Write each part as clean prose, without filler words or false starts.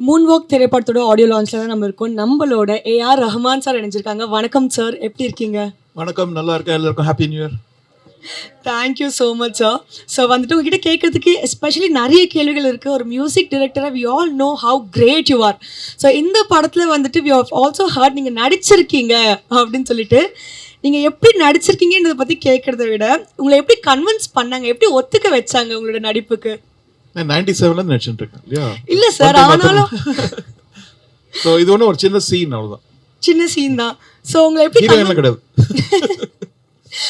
Moon walk திரைப்படத்தோட audio லான்ச்சில் தான் நம்ம இருக்கோம். நம்மளோட ஏஆர் ரஹ்மான் சார் இணைஞ்சிருக்காங்க. வணக்கம் சார், எப்படி இருக்கீங்க? வணக்கம், நல்லா இருக்கேன். எல்லாருக்கும் happy new year. Thank you so much sir. So வந்துட்டு உங்ககிட்ட கேட்கறதுக்கு எஸ்பெஷலி நிறைய கேள்விகள் இருக்குது. ஒரு மியூசிக் டிரெக்டராக we all know how great you are. So இந்த படத்தில் வந்துட்டு வி ஹவ் ஆல்சோ ஹர்ட் நீங்கள் நடிச்சிருக்கீங்க அப்படின்னு சொல்லிட்டு, நீங்கள் எப்படி நடிச்சிருக்கீங்கன்றதை பற்றி கேட்குறத விட உங்களை எப்படி கன்வின்ஸ் பண்ணாங்க, எப்படி ஒத்துக்க வச்சாங்க உங்களோட நடிப்புக்கு? 97ல நடிச்சுட்டு இருக்கேன் இல்லையா? இல்லை சார், ஆனாலும் ஸோ இது ஒன்று ஒரு சின்ன சீன், அவ்வளோதான். சின்ன சீன் தான். ஸோ உங்களை எப்படி கிடையாது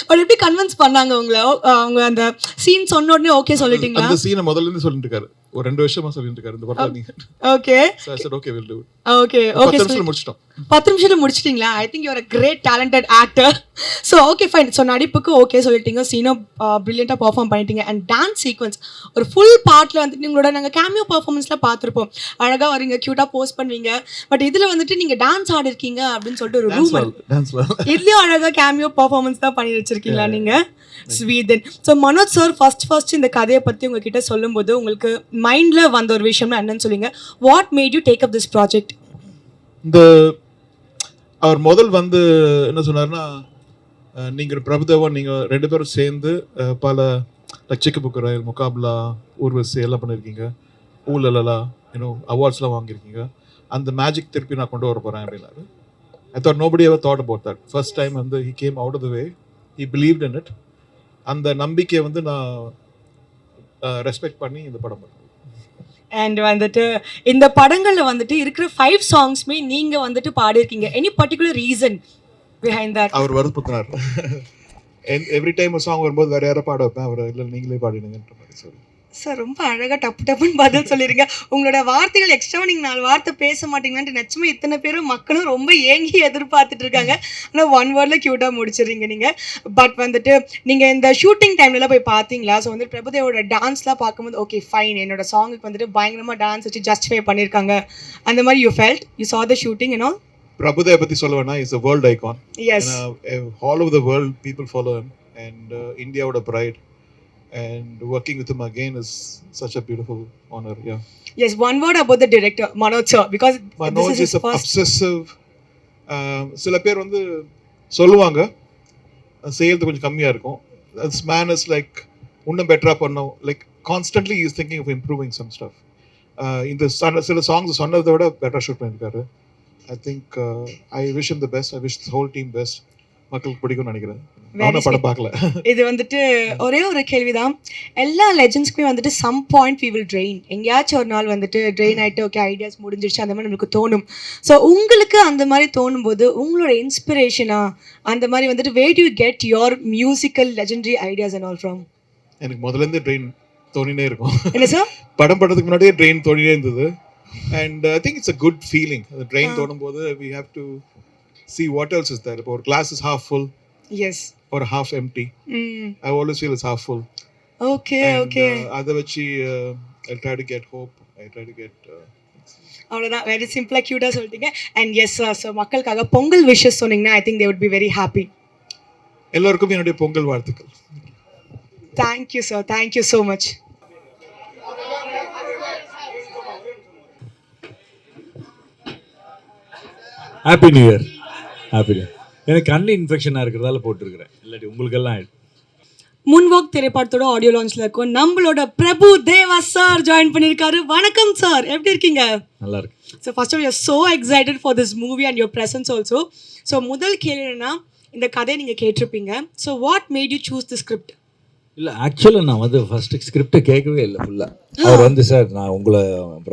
பட் எப்படி கன்வின்ஸ் பண்ணாங்க உங்களை? அவங்க அந்த சீன் சொன்ன உடனே ஓகே சொல்லிட்டீங்களா? அந்த சீனை முதல்ல இருந்து சொல்லிட்டு இருக்காரு, ஒரு 2 வருஷமா சொல்லிட்டு இருக்காரு இந்த படத்துல. நீங்க okay so I said okay will do it. Okay 10 நிமிஷத்துல முடிச்சிட்டோம். 10 நிமிஷத்துல முடிச்சிட்டீங்களா? I think you are a great talented actor. So okay fine. So நடிப்புக்கு ஓகே சொல்லிட்டீங்க, சீனும் பிரில்லியண்டாக பர்ஃபார்ம் பண்ணிட்டீங்க. அண்ட் டான்ஸ் சீக்வன்ஸ் ஒரு ஃபுல் பார்ட்டில் வந்துட்டு உங்களோட நாங்கள் கேமியோ பர்ஃபார்மன்ஸ்லாம் பார்த்துருப்போம். அழகாக வரீங்க, க்யூட்டாக போஸ்ட் பண்ணுவீங்க. பட் இதில் வந்துட்டு நீங்கள் டான்ஸ் ஆடிருக்கீங்க அப்படின்னு சொல்லிட்டு ஒரு ரூமர். இதுலேயும் அழகாக கேமியோ பர்ஃபார்மன்ஸ் தான் பண்ணி வச்சிருக்கீங்களா நீங்கள்? ஸ்வீதன். ஸோ மனோஜ் சார் ஃபர்ஸ்ட் இந்த கதையை பற்றி உங்ககிட்ட சொல்லும்போது உங்களுக்கு மைண்டில் வந்த ஒரு விஷயம்னா என்னன்னு சொல்லுங்க. What made you take up this project? இந்த அவர் முதல் வந்து என்ன சொன்னார்னா, நீங்கள் பிரபுதேவா நீங்கள் 2 பேரும் சேர்ந்து பல சிக்கு புக்கு ரயில், முகாப்லா, ஊர்வசி எல்லாம் பண்ணியிருக்கீங்க, ஊழலா அவார்ட்ஸ்லாம் வாங்கியிருக்கீங்க. அந்த மேஜிக் திருப்பி நான் கொண்டு வர போகிறேன் அப்படின்னாரு. I thought nobody ever thought about that. First time வந்து he came out of the way, he believed in it. அந்த நம்பிக்கையை வந்து நான் ரெஸ்பெக்ட் பண்ணி இந்த படம் பண்ணேன். அண்ட் வந்துட்டு இந்த படங்களில் வந்துட்டு இருக்கிற 5 சாங்ஸ்மே நீங்கள் வந்துட்டு பாடியிருக்கீங்க. Any particular reason behind that? அவர் வருத்தத்தினார். எவ்ரி டைம் ஒரு சாங் வரும்போது வேற யாரை பாட வைப்பேன், அவர் இல்லை நீங்களே பாடிடுங்கன்ற மாதிரி சொல்லி. சார் ரொம்ப அழகாக டப்புன்னு பதில் சொல்லிடுங்க. உங்களோட வார்த்தைகள் எக்ஸ்ட்ரா நீங்கள் 4 வார்த்தை பேச மாட்டீங்களான்ட்டு நிச்சயமாக இத்தனை பேரும் மக்களும் ரொம்ப ஏங்கி எதிர்பார்த்துட்டு இருக்காங்க. ஆனால் 1 வேர்டில் க்யூட்டாக முடிச்சிடுறீங்க நீங்கள். பட் வந்துட்டு நீங்கள் இந்த ஷூட்டிங் டைம்லலாம் போய் பார்த்தீங்களா? ஸோ வந்து பிரபுதேவோட டான்ஸ்லாம் பார்க்கும்போது ஓகே ஃபைன், என்னோட சாங்குக்கு வந்துட்டு பயங்கரமாக டான்ஸ் வச்சு ஜஸ்டிஃபை பண்ணியிருக்காங்க அந்த மாதிரி you felt? You saw the shooting, you know? Prabhudeva பத்தி சொல்ல வேணா, is a world icon. Yes. All over the world people follow him, and Indiaவோட pride. And working with him again is such a beautiful honor. Yeah. Yes, one word about the director, Manoj sir, because Manoj this is his first... obsessive. சில பேர் வந்து சொல்லுவாங்க செய்யறது கொஞ்சம் கம்மியா இருக்கும். This man is like இன்னும் பெட்டரா பண்ணணும். Like constantly he is thinking of improving some stuff. இந்த சில சாங்ஸ் சொன்னதை விட பெட்டரா ஷூட் பண்ணிருக்காரு. I think I wish him the best. I wish the whole team best. மக்களுக்கு பிடிக்கும்னு நினைக்கிறேன். படம் பார்க்கல. இது வந்துட்டு ஒரே ஒரு கேள்விதான். எல்லா லெஜெண்ட்ஸ்க்குமே வந்துட்டு some point we will train. எங்கேயாச்சும் ஒரு நாள் வந்துட்டு ட்ரெயின் ஆகிட்டு ஓகே ஐடியாஸ் முடிஞ்சிருச்சு அந்த மாதிரி நம்மளுக்கு தோணும். ஸோ உங்களுக்கு அந்த மாதிரி தோணும் போது உங்களோட இன்ஸ்பிரேஷனா அந்த மாதிரி வந்துட்டு where do get your musical legendary ideas and all from? எனக்கு முதல்ல ட்ரெயின் தோணினே இருக்கும். என்ன சார்? படம் படத்துக்கு முன்னாடியே ட்ரெயின் தோணினே இருந்தது. And I think it's a good feeling. அந்த ட்ரெயின் தோணும் போது we have to see what else is there. If our glass is half full, yes, or half empty, I always feel it's half full. Okay, and, okay. Adha vachi I try to get hope. I try to get அவ்வளோதான். Very சிம்பிளாக க்யூட்டாக சொல்லிட்டீங்க. And yes sir, so மக்களுக்காக Pongal wishes சொன்னீங்கன்னா I think they would be very happy. எல்லாருக்கும் என்னுடைய பொங்கல் வாழ்த்துக்கள். Thank you sir, thank you so much. Happy new year. Happy new year. எனக்கு கண் இன்ஃபெக்ஷனாக இருக்கிறதால போட்டிருக்கிறேன், இல்லாட்டி உங்களுக்கெல்லாம் மூன் வாக் திரைப்படத்தோட ஆடியோ லான்ச்சில் இருக்கும். நம்மளோட பிரபு தேவா சார் ஜாயின் பண்ணியிருக்காரு. வணக்கம் சார், எப்படி இருக்கீங்க? நல்லா இருக்கு. So first of you are so excited for this movie and your presence also. So முதல் கேள்வி என்னன்னா, இந்த கதையை நீங்கள் கேட்டிருப்பீங்க. So what made you choose the script? இல்லை, ஆக்சுவலாக நான் வந்து ஃபர்ஸ்ட் ஸ்கிரிப்டை கேட்கவே இல்லை ஃபுல்லாக. அவர் வந்து சார் நான் உங்களை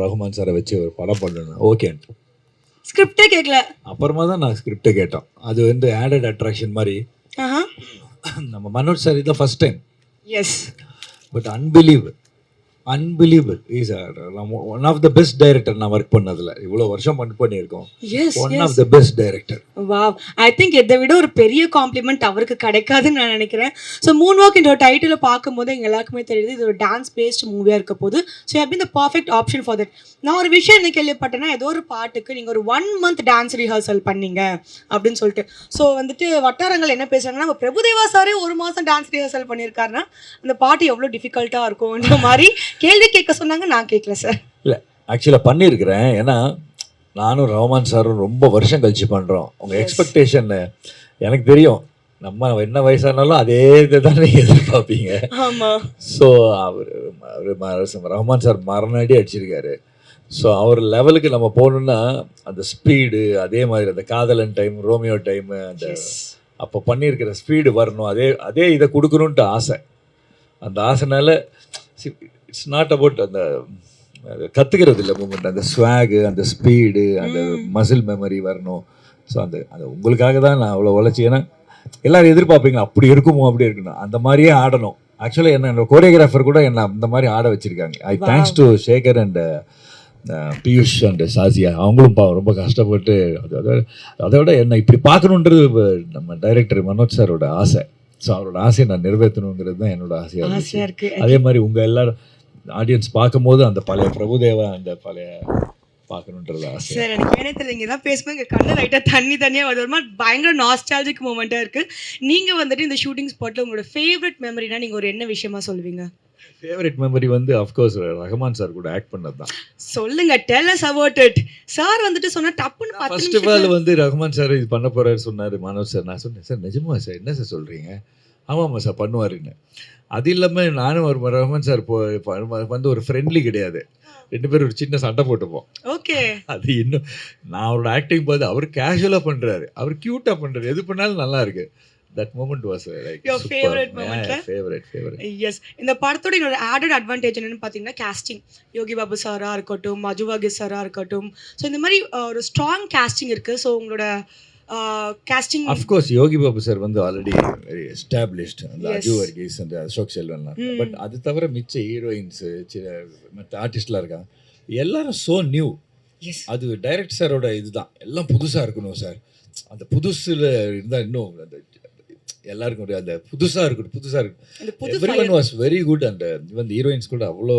ரஹ்மான் சாரை வச்சு ஒரு படம் பண்ணணும் ஓகேன்ட்டு ஸ்கிரிப்டே கேட்கல. அப்புறமா தான் நான் ஸ்கிரிப்டை கேட்டோம். அது வந்து ஆடட் அட்ராக்ஷன் மாதிரி. நம்ம மனோஜ் சார் இதான் first time. Yes, but unbelievable is one of the best director. நான் ஒர்க் பண்ணதில் இவ்வளோ வருஷம் பண்ணியிருக்கோம். One of the best director. Wow, I think இதை விட ஒரு பெரிய காம்ப்ளிமெண்ட் அவருக்கு கிடைக்காதுன்னு நான் நினைக்கிறேன். ஸோ மூன் வாக் என்ற டைட்டில் பார்க்கும்போது எங்கள் எல்லாருக்குமே தெரியுது இது ஒரு டான்ஸ் பேஸ்ட் மூவியாக இருக்க போது. So have been the perfect option for that. நான் ஒரு விஷயம் என்ன கேள்விப்பட்டேன்னா, ஏதோ ஒரு பாட்டுக்கு நீங்கள் ஒரு 1 month டான்ஸ் ரிஹர்சல் பண்ணீங்க அப்படின்னு சொல்லிட்டு. ஸோ வந்துட்டு வட்டாரங்கள் என்ன பேசுகிறாங்கன்னா, நம்ம பிரபுதேவா சாரே 1 மாதம் டான்ஸ் ரிஹர்சல் பண்ணியிருக்காருன்னா அந்த பாட்டு எவ்வளோ டிஃபிகல்ட்டாக இருக்கும்ன்ற மாதிரி கேள்வி கேட்க சொன்னாங்க. நான் கேட்கல சார். இல்லை, ஆக்சுவலாக பண்ணியிருக்கிறேன். ஏன்னா நானும் ரஹ்மான் சாரும் ரொம்ப வருஷம் கழிச்சு பண்ணுறோம். உங்கள் எக்ஸ்பெக்டேஷன் எனக்கு தெரியும். நம்ம என்ன வயசானாலும் அதே இதை தான் நீங்கள் எதிர்பார்ப்பீங்க. ஆமாம். ஸோ ரஹ்மான் சார் மரணடி அடிச்சிருக்காரு. ஸோ அவர் லெவலுக்கு நம்ம போகணுன்னா அந்த ஸ்பீடு, அதே மாதிரி அந்த காதலன் டைம், ரோமியோ டைமு, அந்த அப்போ பண்ணியிருக்கிற ஸ்பீடு வரணும். அதே இதை கொடுக்கணுன்ட்டு ஆசை. அந்த ஆசைனால இட்ஸ் நாட் அபவுட் அந்த கற்றுக்கிறது இல்லை மூமெண்ட், அந்த ஸ்வாகு, அந்த ஸ்பீடு, அந்த மசில் மெமரி வரணும். ஸோ அந்த உங்களுக்காக தான் நான் அவ்வளோ உழைச்சி. ஏன்னா எல்லோரும் எதிர்பார்ப்பீங்க அப்படி இருக்குமோ அப்படி இருக்கணும், அந்த மாதிரியே ஆடணும். ஆக்சுவலாக என்னோட கோரியோகிராஃபர் கூட என்னை அந்த மாதிரி ஆட வச்சுருக்காங்க. Thanks to Shekhar and Piyush and Shazia. அவங்களும் ரொம்ப கஷ்டப்பட்டு அதை விட என்னை இப்படி பார்க்கணுன்றது நம்ம டைரக்டர் மனோஜ் சாரோட ஆசை. ஸோ அவரோட ஆசையை நான் நிறைவேற்றணுங்கிறது தான் என்னோட ஆசையாக இருக்குது. அதே மாதிரி உங்கள் எல்லாரும் ஆடியன்ஸ் பார்க்கும்போது அந்த பழைய பிரபுதேவா, அந்த பழைய பார்க்கணுன்றது ஆசை. சார் எனக்கு ஏனே தெரியல, இங்கே தான் பேசும்போது எங்கள் கண்ணில் லைட்டாக தண்ணியாக வருது. ஒரு மாதிரி பயங்கர நாஸ்டாலஜிக் மூமெண்ட்டாக இருக்குது. நீங்கள் வந்துட்டு இந்த ஷூட்டிங் ஸ்பாட்டில் உங்களோட ஃபேவரட் மெமரினா நீங்கள் ஒரு என்ன விஷயமா சொல்லுவீங்க? Favourite memory of course Rahman sir கூட ஆக்ட் பண்ணது தான். சொல்லுங்க, tell us about it. Sir வந்துட்டு சொன்னா டப்புன்னு 10 first of all Rahman sir இது பண்ண போறாரு சொன்னார் மனோஜ் சார். நான் சொன்னேன், சார் நிஜமா சார், என்ன சார் சொல்கிறீங்க? ஆமாம்மா சார் பண்ணுவாருன்னு. அது இல்லாமல் நானும் ஒரு ரஹ்மான் சார் ஒரு ஃப்ரெண்ட்லி கிடையாது. 2 பேரும் ஒரு சின்ன சண்டை போட்டுப்போம். ஓகே. அது இன்னும் நான் அவரோட ஆக்டிங் பார்த்து அவர் கேஷுவலாக பண்ணுறாரு, அவர் க்யூட்டாக பண்ணுறாரு, எது பண்ணாலும் நல்லா இருக்கு. That moment was like your super. favorite moment. Yeah, favorite. Yes. இந்த படத்தோட இன்னொரு ஆடட் அட்வான்டேஜ் என்னன்னு பார்த்தீங்கன்னா casting. யோகி பாபு சாரா இருக்கட்டும், மஜு வாகிஸ் சாரா இருக்கட்டும். ஸோ இந்த மாதிரி ஒரு ஸ்ட்ராங் casting இருக்கு. ஸோ உங்களோட casting. Of course, Yogi Babu sir already very established. அந்த அஜு வர்கீஸ் அந்த அசோக் செல்வன்லாம். பட் அது தவிர மிச்ச ஹீரோயின்ஸ், மற்ற ஆர்டிஸ்ட்லாம் இருக்காங்க, எல்லாரும் ஸோ நியூ. அது டைரக்டர் சாரோட இதுதான், எல்லாம் புதுசாக இருக்கணும் சார். அந்த புதுசில் இருந்தால் இன்னும் அந்த எல்லாருக்கும் அந்த புதுசாக இருக்கணும். Everyone was very good. And even heroines கூட அவ்வளோ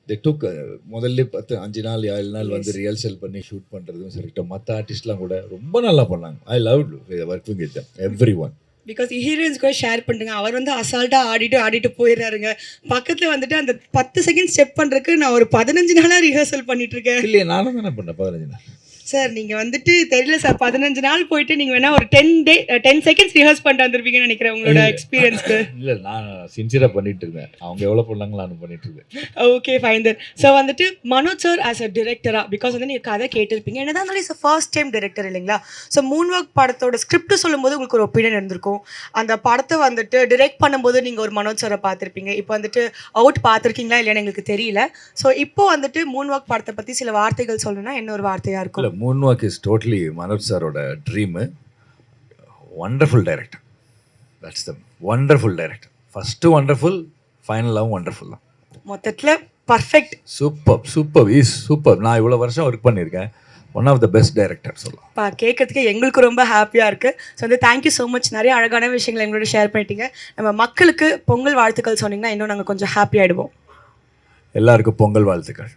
தி டுக் முதல்ல 5 நாள் 7 நாள் ரிஹர்சல் பண்ணி ஷூட் பண்ணுறதும் சரிட்டோம். மற்ற ஆர்டிஸ்ட்லாம் கூட ரொம்ப நல்லா பண்ணாங்க. I love working with them every one. Because heroines கூட ஷேர் பண்ணுங்க. அவர் அசால்ட்டாக ஆடிட்டு போயிடுறாருங்க. பக்கத்தில் வந்துட்டு அந்த 10 செகண்ட் ஸ்டெப் பண்ணுறதுக்கு நான் ஒரு 15 நாளாக ரிஹர்சல் பண்ணிட்டு இருக்கேன். இல்லையே, நானும் தானே பண்ணேன் 15 நாள். சார் நீங்கள் வந்துட்டு தெரியல சார், 15 நாள் போயிட்டு நீங்கள் வேணா ஒரு 10 செகண்ட்ஸ் ரிஹர்ஸ் பண்ணிட்டு வந்திருப்பீங்கன்னு நினைக்கிறேன் உங்களோட எக்ஸ்பீரியன்ஸ்க்கு. இல்லை, நான் சின்சியராக பண்ணிட்டு இருந்தேன். அவங்க எவ்வளோ பண்ணாங்களோ நான் பண்ணிட்டு இருந்தேன். Okay fine then. ஸோ வந்துட்டு மனோஜ் சார் ஆஸ் அ டிரெக்டராக, பிகாஸ் நீங்கள் கதை கேட்டிருப்பீங்க, என்னதான் இருந்தாலும் இஸ் ஃபர்ஸ்ட் டைம் டிரெக்டர் இல்லைங்களா? ஸோ மூன் ஒர்க் படத்தோட ஸ்கிரிப்ட் சொல்லும்போது உங்களுக்கு ஒரு ஒப்பீனியன் இருந்திருக்கும். அந்த படத்தை வந்துட்டு டிரெக்ட் பண்ணும்போது நீங்கள் ஒரு மனோஜ் சாரை பார்த்துருப்பீங்க. இப்போ வந்துட்டு அவுட் பார்த்துருக்கீங்களா இல்லைன்னு எங்களுக்கு தெரியல. ஸோ இப்போ வந்துட்டு மூன் ஒர்க் படத்தை பற்றி சில வார்த்தைகள் சொல்லணும்னா என்ன ஒரு வார்த்தையாக இருக்கும்? Moonwalk is totally Manoj சாரோட dream. Wonderful director. That's the wonderful director. First wonderful, ஃபைனலாகவும் வண்டர்ஃபுல் தான். மொத்தத்தில் பர்ஃபெக்ட். சூப்பர். நான் இவ்வளோ வருஷம் ஒர்க் பண்ணியிருக்கேன். One of the best director சொல்லலாம். கேட்கறதுக்கு எங்களுக்கு ரொம்ப ஹாப்பியாக இருக்குது. So thank you so much. நிறைய அழகான விஷயங்களை எங்களோட ஷேர் பண்ணிட்டீங்க. நம்ம மக்களுக்கு பொங்கல் வாழ்த்துக்கள் சொன்னீங்கன்னா இன்னும் நாங்கள் கொஞ்சம் ஹாப்பி ஆகிடுவோம். எல்லாருக்கும் பொங்கல் வாழ்த்துக்கள்.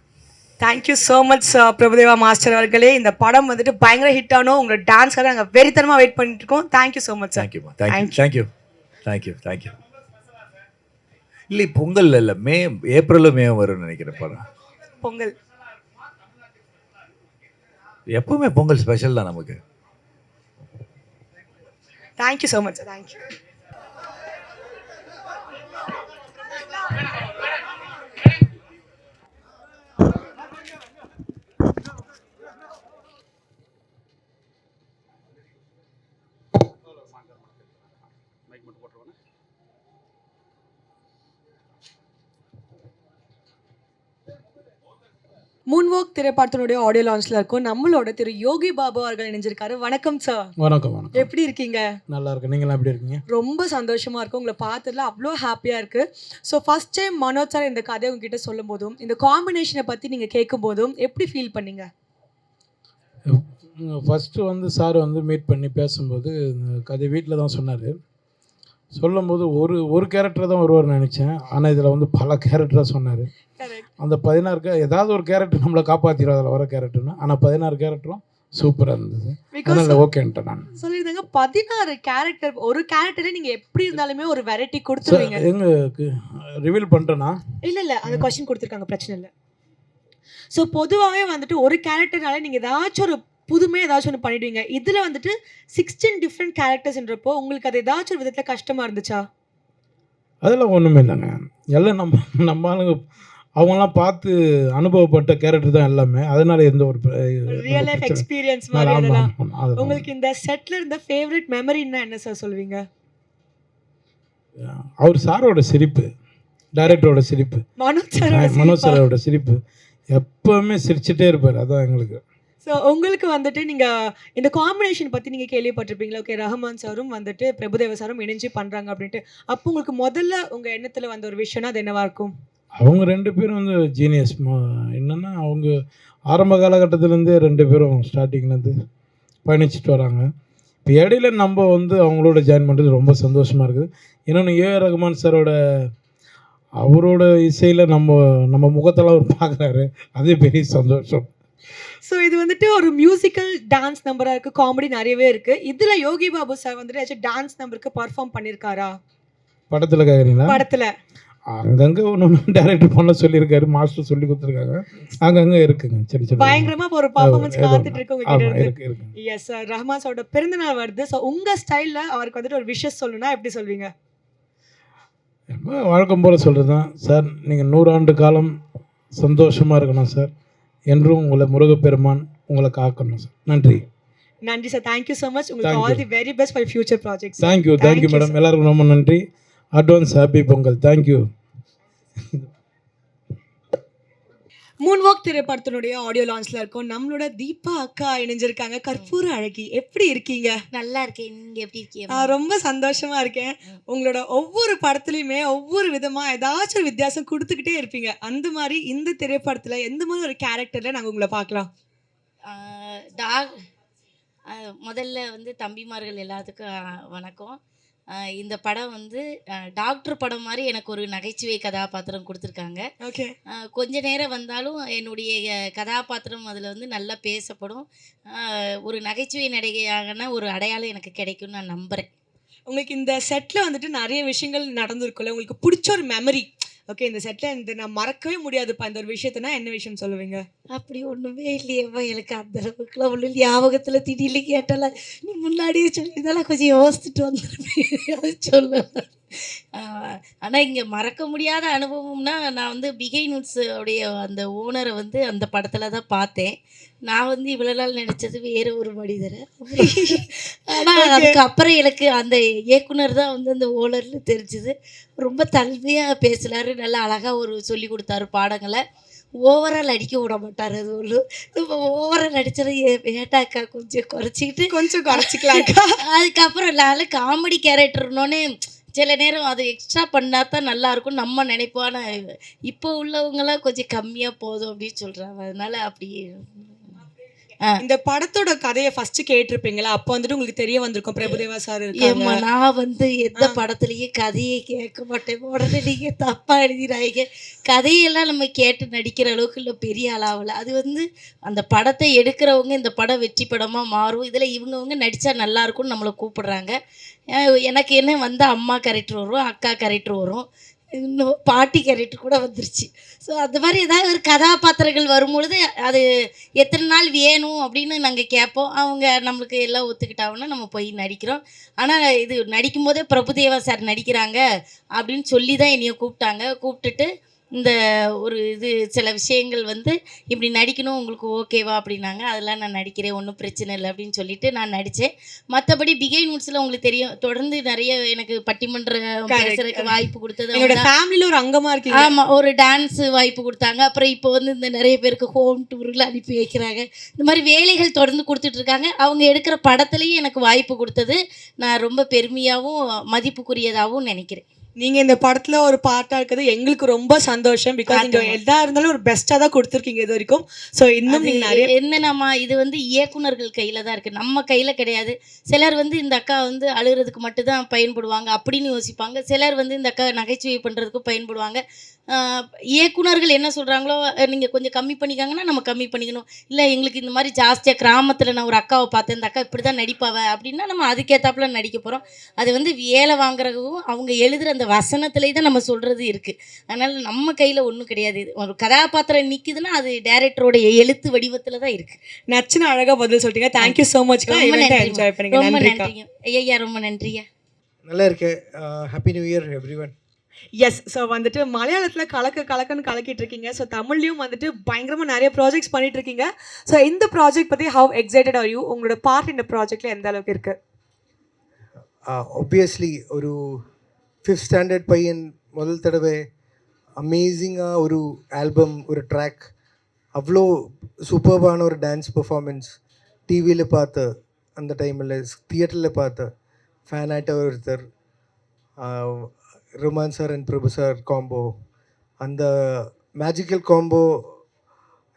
Thank you so much Prabhudeva master அவர்களே. இந்த படம் வந்துட்டு பயங்கர ஹிட் ஆனோம். உங்களோட டான்ஸ்க்காக நாங்கள் வெறித்தனமாக வெயிட் பண்ணிட்டு இருக்கோம். Thank you so much sir. Thank you. இல்லை, பொங்கல் இல்லை, ஏப்ரலும் மே வரும்னு நினைக்கிறேன் படம். பொங்கல் எப்பவுமே பொங்கல் ஸ்பெஷல் தான் நமக்கு. Thank you so much. Thank you. Moonwalk திரைப்படத்தினுடைய ஆடியோ லான்ச்ல இருக்கும். நம்மளோட திரு யோகி பாபு அவர்கள் இணைஞ்சிருக்காரு. வணக்கம் சார். வணக்கம். எப்படி இருக்கீங்க? நல்லா இருக்கு. நீங்களாம் எப்படி இருக்கீங்க? ரொம்ப சந்தோஷமா இருக்கும். உங்களை பார்த்ததுல அவ்வளோ ஹாப்பியாக இருக்கு. So first time Manoj sir இந்த கதையை உங்ககிட்ட சொல்லும் போதும், இந்த காம்பினேஷனை பற்றி நீங்கள் கேட்கும் போதும் எப்படி ஃபீல் பண்ணீங்க? ஃபஸ்ட்டு சார் மீட் பண்ணி பேசும்போது இந்த கதை வீட்டில் தான் சொன்னார். சொல்லும்போது ஒரு கேரக்டர் தான் வருவார்னு நினச்சேன். ஆனால் இதில் பல கேரக்டராக சொன்னார். அந்த 16 ஏதாவது ஒரு கேரக்டர் நம்மளை காப்பாற்றிடும் அதில் வர கேரக்டர்னு. ஆனால் 16 கேரக்டரும் சூப்பராக இருந்தது. அதனால் ஓகேன்ட்டேன் நான். சொல்லியிருந்தாங்க 16 கேரக்டர். ஒரு கேரக்டரே நீங்கள் எப்படி இருந்தாலுமே ஒரு வெரைட்டி கொடுத்துருவீங்க. எங்களுக்கு ரிவீல் பண்ணுறேன்னா? இல்லை அந்த கொஸ்டின் கொடுத்துருக்காங்க, பிரச்சனை இல்லை. ஸோ பொதுவாகவே வந்துட்டு ஒரு கேரக்டர்னால நீங்கள் ஏதாச்சும் ஒரு புதுமையாக ஏதாச்சும் ஒன்று பண்ணிடுவீங்க. இதில் வந்துட்டு 16 டிஃப்ரெண்ட் கேரக்டர்ஸ்ன்றப்போ உங்களுக்கு அது ஏதாச்சும் ஒரு விதத்தில் கஷ்டமாக இருந்துச்சா? அதெல்லாம் ஒன்றுமே இல்லைங்க. எல்லாம் நம்ம ஆளுங்க அவங்களாம் பார்த்து அனுபவப்பட்ட கேரக்டர் தான் எல்லாமே. அதனால எந்த ஒரு ரியல் லைஃப் எக்ஸ்பீரியன்ஸ் மாதிரி அதெல்லாம். உங்களுக்கு இந்த செட்டில் இருந்த ஃபேவரட் மெமரின்னா என்ன சார் சொல்லுவீங்க? அவர் சாரோட சிரிப்பு, டைரக்டரோட சிரிப்பு, மனோஜ் சாரோட சிரிப்பு, எப்பவுமே சிரிச்சுட்டே இருப்பார். அதான் எங்களுக்கு. ஸோ உங்களுக்கு வந்துட்டு நீங்கள் இந்த காம்பினேஷன் பற்றி நீங்கள் கேள்விப்பட்டிருப்பீங்களா? ஓகே, ரஹ்மான் சாரும் வந்துட்டு பிரபுதேவா சாரும் இணைஞ்சு பண்ணுறாங்க அப்படின்ட்டு. அப்போ உங்களுக்கு முதல்ல உங்கள் எண்ணத்தில் வந்த ஒரு விஷயம்னா அது என்னவா இருக்கும்? அவங்க 2 பேரும் வந்து ஜீனியஸ். என்னென்னா அவங்க ஆரம்ப காலகட்டத்திலேருந்தே 2 பேரும் ஸ்டார்டிங்லேருந்து பயணிச்சுட்டு வராங்க. இப்போ இடையில நம்ம வந்து அவங்களோட ஜாயின் பண்ணுறது ரொம்ப சந்தோஷமாக இருக்குது. இன்னொன்று ஏஆர் ரஹ்மான் சாரோட அவரோட இசையில் நம்ம முகத்தெல்லாம் அவர் பார்க்குறாரு, அதே பெரிய சந்தோஷம். ஸோ இது வந்துட்டு ஒரு மியூசிக்கல் டான்ஸ் நம்பராக இருக்குது, காமெடி நிறையவே இருக்குது. இதில் யோகி பாபு சார் வந்துட்டு ஏதாச்சும் டான்ஸ் நம்பருக்கு பர்ஃபார்ம் பண்ணியிருக்காரா? படத்தில் கேட்குறீங்களா? படத்தில் அங்கங்கே ஒன்று டைரக்டர் பண்ண சொல்லியிருக்காரு, மாஸ்டர் சொல்லி கொடுத்துருக்காங்க, அங்கங்கே இருக்குங்க. சரி சரி, பயங்கரமாக ஒரு பர்ஃபார்மன்ஸ் காத்துட்டு இருக்கு உங்ககிட்ட. இருக்கு. எஸ் சார், ரஹ்மான் சாரோட பிறந்தநாள் வருது. ஸோ உங்கள் ஸ்டைலில் அவருக்கு வந்துட்டு ஒரு விஷஸ் சொல்லணும்னா எப்படி சொல்வீங்க? வழக்கம் போல் சொல்கிறது தான் சார். நீங்கள் 100 ஆண்டு காலம் சந்தோஷமாக இருக்கணும் சார். என்றும் உங்களை முருகப்பெருமான் உங்களை காக்கணும் சார். நன்றி. நன்றி சார். Thank you so much. உங்களுக்கு all the very best for future projects. Thank you madam. எல்லாருக்கும் ரொம்ப நன்றி. Advance happy Pongal. Thank you. Moonwalk திரைப்படத்தினுடைய ஆடியோ லான்ச்ல இருக்கும். நம்மளோட தீபா அக்கா இணைஞ்சிருக்காங்க. கற்பூர அழகி, எப்படி இருக்கீங்க? நல்லா இருக்கேன். நீங்க எப்படி இருக்கீங்க? ரொம்ப சந்தோஷமா இருக்கேன். உங்களோட ஒவ்வொரு படத்துலையுமே ஒவ்வொரு விதமா ஏதாச்சும் ஒரு வித்தியாசம் கொடுத்துக்கிட்டே இருப்பீங்க. அந்த மாதிரி இந்த திரைப்படத்துல எந்த மாதிரி ஒரு கேரக்டர்ல நாங்கள் உங்களை பார்க்கலாம்? முதல்ல வந்து தம்பிமார்கள் எல்லாத்துக்கும் வணக்கம். இந்த படம் வந்து டாக்டர் படம் மாதிரி எனக்கு ஒரு நகைச்சுவை கதாபாத்திரம் கொடுத்துருக்காங்க. ஓகே. கொஞ்ச நேரம் வந்தாலும் என்னுடைய கதாபாத்திரம் அதில் வந்து நல்லா பேசப்படும். ஒரு நகைச்சுவை நடிகையாகனா ஒரு அடையாளம் எனக்கு கிடைக்கும்னு நான் நம்புகிறேன். உங்களுக்கு இந்த செட்டில் வந்துட்டு நிறைய விஷயங்கள் நடந்திருக்குல்ல, உங்களுக்கு பிடிச்ச ஒரு மெமரி, ஓகே இந்த செட்டில் இந்த நான் மறக்கவே முடியாதுப்பா இந்த ஒரு விஷயத்தினா என்ன விஷயம் சொல்லுவீங்க? அப்படி ஒன்றுமே இல்லையேப்பா, எனக்கு அந்த அளவுக்குலாம் ஒன்றும் ஞாபகத்தில் திடீர்னு கேட்டால நீ முன்னாடியே சொல்லியிருந்தாலும் கொஞ்சம் யோசிச்சுட்டு வந்துருப்பேன், அது சொல்லலை. ஆனால் இங்கே மறக்க முடியாத அனுபவம்னா, நான் வந்து பிகைனுட்ஸ் உடைய அந்த ஓனரை வந்து அந்த படத்தில் தான் பார்த்தேன். நான் வந்து இவ்வளோ நாள் நினச்சது வேறு ஒரு மனிதரை. ஆனால் அதுக்கப்புறம் எனக்கு அந்த இயக்குனர் தான் வந்து அந்த ஓனர்னு தெரிஞ்சுது. ரொம்ப தன்மையாக பேசினார், நல்லா அழகாக ஒரு சொல்லி கொடுத்தாரு பாடங்களை. ஓவரால் அடிக்க விட மாட்டார். அது ஒன்று இப்போ ஓவரால் அடித்தது வேட்டாக்கா கொஞ்சம் குறைச்சிக்கலாம்க்கா. அதுக்கப்புறம் நான் காமெடி கேரக்டர்னோடனே சில நேரம் அது எக்ஸ்ட்ரா பண்ணால் தான் நல்லாயிருக்கும் நம்ம நினைப்போம். ஆனால் இப்போ உள்ளவங்களாம் கொஞ்சம் கம்மியாக போதும் அப்படின்னு சொல்கிறாங்க. அதனால அப்படி இந்த படத்தோட கதையை ஃபர்ஸ்ட் கேட்டிருப்பீங்களா? அப்போ வந்துட்டு உங்களுக்கு தெரிய வந்திருக்கும் பிரபுதேவா சார் இருக்காங்க. நான் வந்து எந்த படத்துலயும் கதையே கேட்க மாட்டேன். உடனே நீங்க தப்பா எழுதிடாங்க. கதையெல்லாம் நம்ம கேட்டு நடிக்கிற அளவுக்கு இல்லை, பெரிய அளவில். அது வந்து அந்த படத்தை எடுக்கிறவங்க இந்த படம் வெற்றி படமாக மாறும், இதில் இவங்கவுங்க நடித்தா நல்லாயிருக்கும்னு நம்மளை கூப்பிடுறாங்க. எனக்கு என்ன வந்து அம்மா கேரக்டர் வரும், அக்கா கேரக்டர் வரும், இன்னும் பாட்டி கேரக்டர் கூட வந்துருச்சு. ஸோ அந்த மாதிரி ஏதாவது ஒரு கதாபாத்திரங்கள் வரும்பொழுது அது எத்தனை நாள் வேணும் அப்படின்னு நாங்கள் கேட்போம். அவங்க நம்மளுக்கு எல்லாம் ஒத்துக்கிட்டாங்கன்னா நம்ம போய் நடிக்கிறோம். ஆனால் இது நடிக்கும் போதே பிரபுதேவா சார் நடிக்கிறாங்க அப்படின்னு சொல்லி தான் என்னைய கூப்பிட்டுட்டு இந்த ஒரு இது சில விஷயங்கள் வந்து இப்படி நடிக்கணும் உங்களுக்கு ஓகேவா அப்படின்னாங்க. அதெல்லாம் நான் நடிக்கிறேன், ஒன்றும் பிரச்சனை இல்லை அப்படின்னு சொல்லிட்டு நான் நடித்தேன். மற்றபடி பிகைனுட்ஸில் உங்களுக்கு தெரியும், தொடர்ந்து நிறைய எனக்கு பட்டிமன்றம் பேசுறதுக்கு வாய்ப்பு கொடுத்தது. என்னோட ஃபேமிலியில் ஒரு அங்கமாக இருக்கு. ஆமாம், ஒரு டான்ஸு வாய்ப்பு கொடுத்தாங்க. அப்புறம் இப்போ வந்து இந்த நிறைய பேருக்கு ஹோம் டூரில் அனுப்பி வைக்கிறாங்க. இந்த மாதிரி வேலைகள் தொடர்ந்து கொடுத்துட்ருக்காங்க. அவங்க எடுக்கிற படத்துலேயும் எனக்கு வாய்ப்பு கொடுத்தது நான் ரொம்ப பெருமையாகவும் மதிப்புக்குரியதாகவும் நினைக்கிறேன். நீங்கள் இந்த படத்தில் ஒரு பார்ட்டாக இருக்கிறது எங்களுக்கு ரொம்ப சந்தோஷம். பிகாஸ் நீங்கள் எதா இருந்தாலும் ஒரு பெஸ்ட்டாக தான் கொடுத்துருக்கீங்க இது வரைக்கும். ஸோ இன்னும் நீங்கள் நிறைய என்னென்னம்மா இது வந்து இயக்குனர்கள் கையில் தான் இருக்குது, நம்ம கையில் கிடையாது. சிலர் வந்து இந்த அக்கா வந்து அழுகிறதுக்கு மட்டும்தான் பயன்படுவாங்க அப்படின்னு யோசிப்பாங்க. சிலர் வந்து இந்த அக்கா நகைச்சுவை பண்ணுறதுக்கும் பயன்படுவாங்க. இயக்குனர்கள் என்ன சொல்கிறாங்களோ நீங்கள் கொஞ்சம் கம்மி பண்ணிக்காங்கன்னா நம்ம கம்மி பண்ணிக்கணும். இல்லை எங்களுக்கு இந்த மாதிரி ஜாஸ்தியாக கிராமத்தில் நான் ஒரு அக்காவை பார்த்தேன், இந்த அக்கா இப்படி தான் நடிப்பாவ அப்படின்னா நம்ம அதுக்கேற்றாப்புல நடிக்க போகிறோம். அது வந்து வேலை வாங்குறதுக்கும் அவங்க எழுதுகிற அந்த வசனத்திலே தான் நம்ம சொல்கிறது இருக்குது. அதனால் நம்ம கையில் ஒன்றும் கிடையாது. இது ஒரு கதாபாத்திரம் நிற்குதுன்னா அது டேரக்டரோட எழுத்து வடிவத்தில் தான் இருக்குது. நச்சுன்னு அழகா பதில் சொல்லிட்டீங்க. Thank you so much. ரொம்ப நன்றி, என்ஜாய் பண்ணீங்க. ரொம்ப நன்றிக்கா. நன்றிங்க ஐயா, ரொம்ப நன்றியா. நல்லா இருக்கு. Happy new year everyone. Yes. So வந்துட்டு மலையாளத்தில் கலக்குன்னு கலக்கிட்டு இருக்கீங்க. ஸோ தமிழ்லையும் வந்துட்டு பயங்கரமாக நிறைய ப்ராஜெக்ட்ஸ் பண்ணிட்டு இருக்கீங்க. ஸோ இந்த ப்ராஜெக்ட் பற்றி ஹவ் எக்ஸைட்டட் ஆர் யூ? உங்களோட பார்ட் இந்த ப்ராஜெக்டில் எந்த அளவுக்கு இருக்கு? ஆப்வியஸ்லி ஒரு 5th ஸ்டாண்டர்ட் பையன் முதல் தடவை அமேசிங்காக ஒரு ஆல்பம், ஒரு ட்ராக், அவ்வளோ சூப்பர்பான ஒரு டான்ஸ் பெர்ஃபார்மன்ஸ் டிவியில் பார்த்த அந்த டைமில், தியேட்டரில் பார்த்த ஃபேன் ஆகிட்ட ஒருத்தர், Rahman sir and Prabhu sir combo, அந்த மேஜிக்கல் காம்போ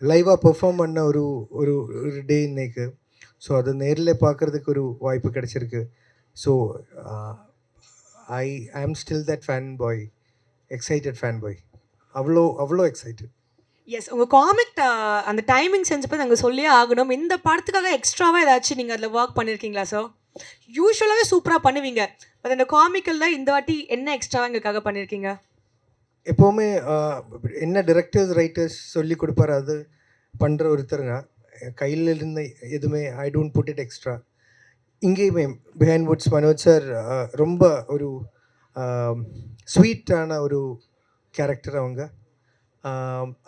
லைவாக பெர்ஃபார்ம் பண்ண ஒரு ஒரு ஒரு டே இன்னைக்கு. ஸோ அதை நேரில் பார்க்குறதுக்கு ஒரு வாய்ப்பு கிடச்சிருக்கு. ஸோ ஐ ஆம் still that fan boy, excited fan boy, அவ்வளோ எக்ஸைட்டட். எஸ். உங்கள் காமிக் அந்த டைமிங் சென்ஸ் பற்றி நாங்கள் சொல்லியே ஆகணும். இந்த படத்துக்காக எக்ஸ்ட்ராவாக ஏதாச்சும் நீங்கள் அதில் ஒர்க் பண்ணியிருக்கீங்களா சார்? யூஸ்வலாகவே சூப்பராக பண்ணுவீங்க, பட் அந்த காமிக்கலில் இந்த வாட்டி என்ன எக்ஸ்ட்ராவாக எங்களுக்காக பண்ணியிருக்கீங்க? எப்போவுமே என்ன டிரெக்டர்ஸ் ரைட்டர்ஸ் சொல்லி கொடுப்பாரு அது பண்ணுற ஒருத்தருங்க. கையில் இருந்த எதுவுமே I don't put it extra. இங்கேயுமே பிஹைண்ட் வுட்ஸ் மனோஜ் சார் ரொம்ப ஒரு ஸ்வீட்டான ஒரு கேரக்டர் அவங்க.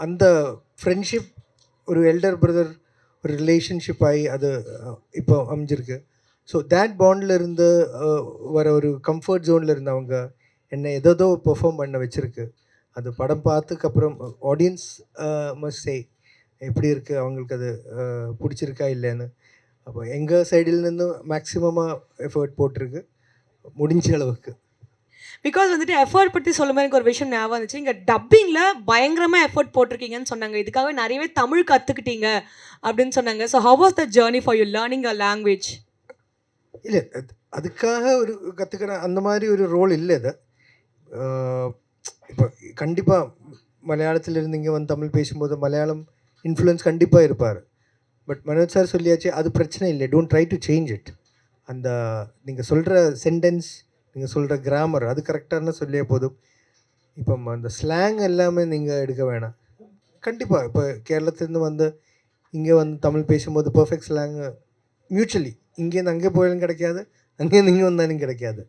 அந்த ஃப்ரெண்ட்ஷிப் ஒரு எல்டர் பிரதர் ஒரு ரிலேஷன்ஷிப் ஆகி அது இப்போ அமைஞ்சிருக்கு. ஸோ தேட் பாண்டில் இருந்து வர ஒரு கம்ஃபர்ட் ஜோனில் இருந்து அவங்க என்னை ஏதோ பெர்ஃபார்ம் பண்ண வச்சுருக்கு. அது படம் பார்த்ததுக்கப்புறம் ஆடியன்ஸ் மஸ்ட் சே எப்படி இருக்குது, அவங்களுக்கு அது பிடிச்சிருக்கா இல்லைன்னு. அப்போ எங்கள் சைடில்ருந்து மேக்ஸிமமாக எஃபர்ட் போட்டிருக்கு முடிஞ்ச அளவுக்கு. பிகாஸ் வந்துட்டு எஃபர்ட் பற்றி சொல்லும்போது எனக்கு ஒரு விஷயம் ஞாபகம் வந்துச்சு. இங்கே டப்பிங்கில் பயங்கரமாக எஃபர்ட் போட்டிருக்கீங்கன்னு சொன்னாங்க. இதுக்காக நிறையவே தமிழ் கற்றுக்கிட்டீங்க அப்படின்னு சொன்னாங்க. So how was the journey for you learning a language? இல்லை, அதுக்காக ஒரு கற்றுக்கிற அந்த மாதிரி ஒரு ரோல் இல்லை அது. இப்போ கண்டிப்பாக மலையாளத்தில் இங்கே வந்து தமிழ் பேசும்போது மலையாளம் இன்ஃப்ளூயன்ஸ் கண்டிப்பாக இருப்பார். பட் மனோஜ் சார் சொல்லியாச்சு, அது பிரச்சனை இல்லை. Don't try to change it. அந்த நீங்கள் சொல்கிற சென்டென்ஸ், நீங்கள் சொல்கிற கிராமர் அது கரெக்டான சொல்லியே போதும். இப்போ அந்த ஸ்லாங் எல்லாமே நீங்கள் எடுக்க வேணாம். கண்டிப்பாக இப்போ கேரளத்துலேருந்து வந்து இங்கே வந்து தமிழ் பேசும்போது பர்ஃபெக்ட் ஸ்லாங் மியூச்சுவலி இங்கேருந்து அங்கே போயாலும் கிடைக்காது, அங்கேருந்து இங்கே வந்தாலும் கிடைக்காது.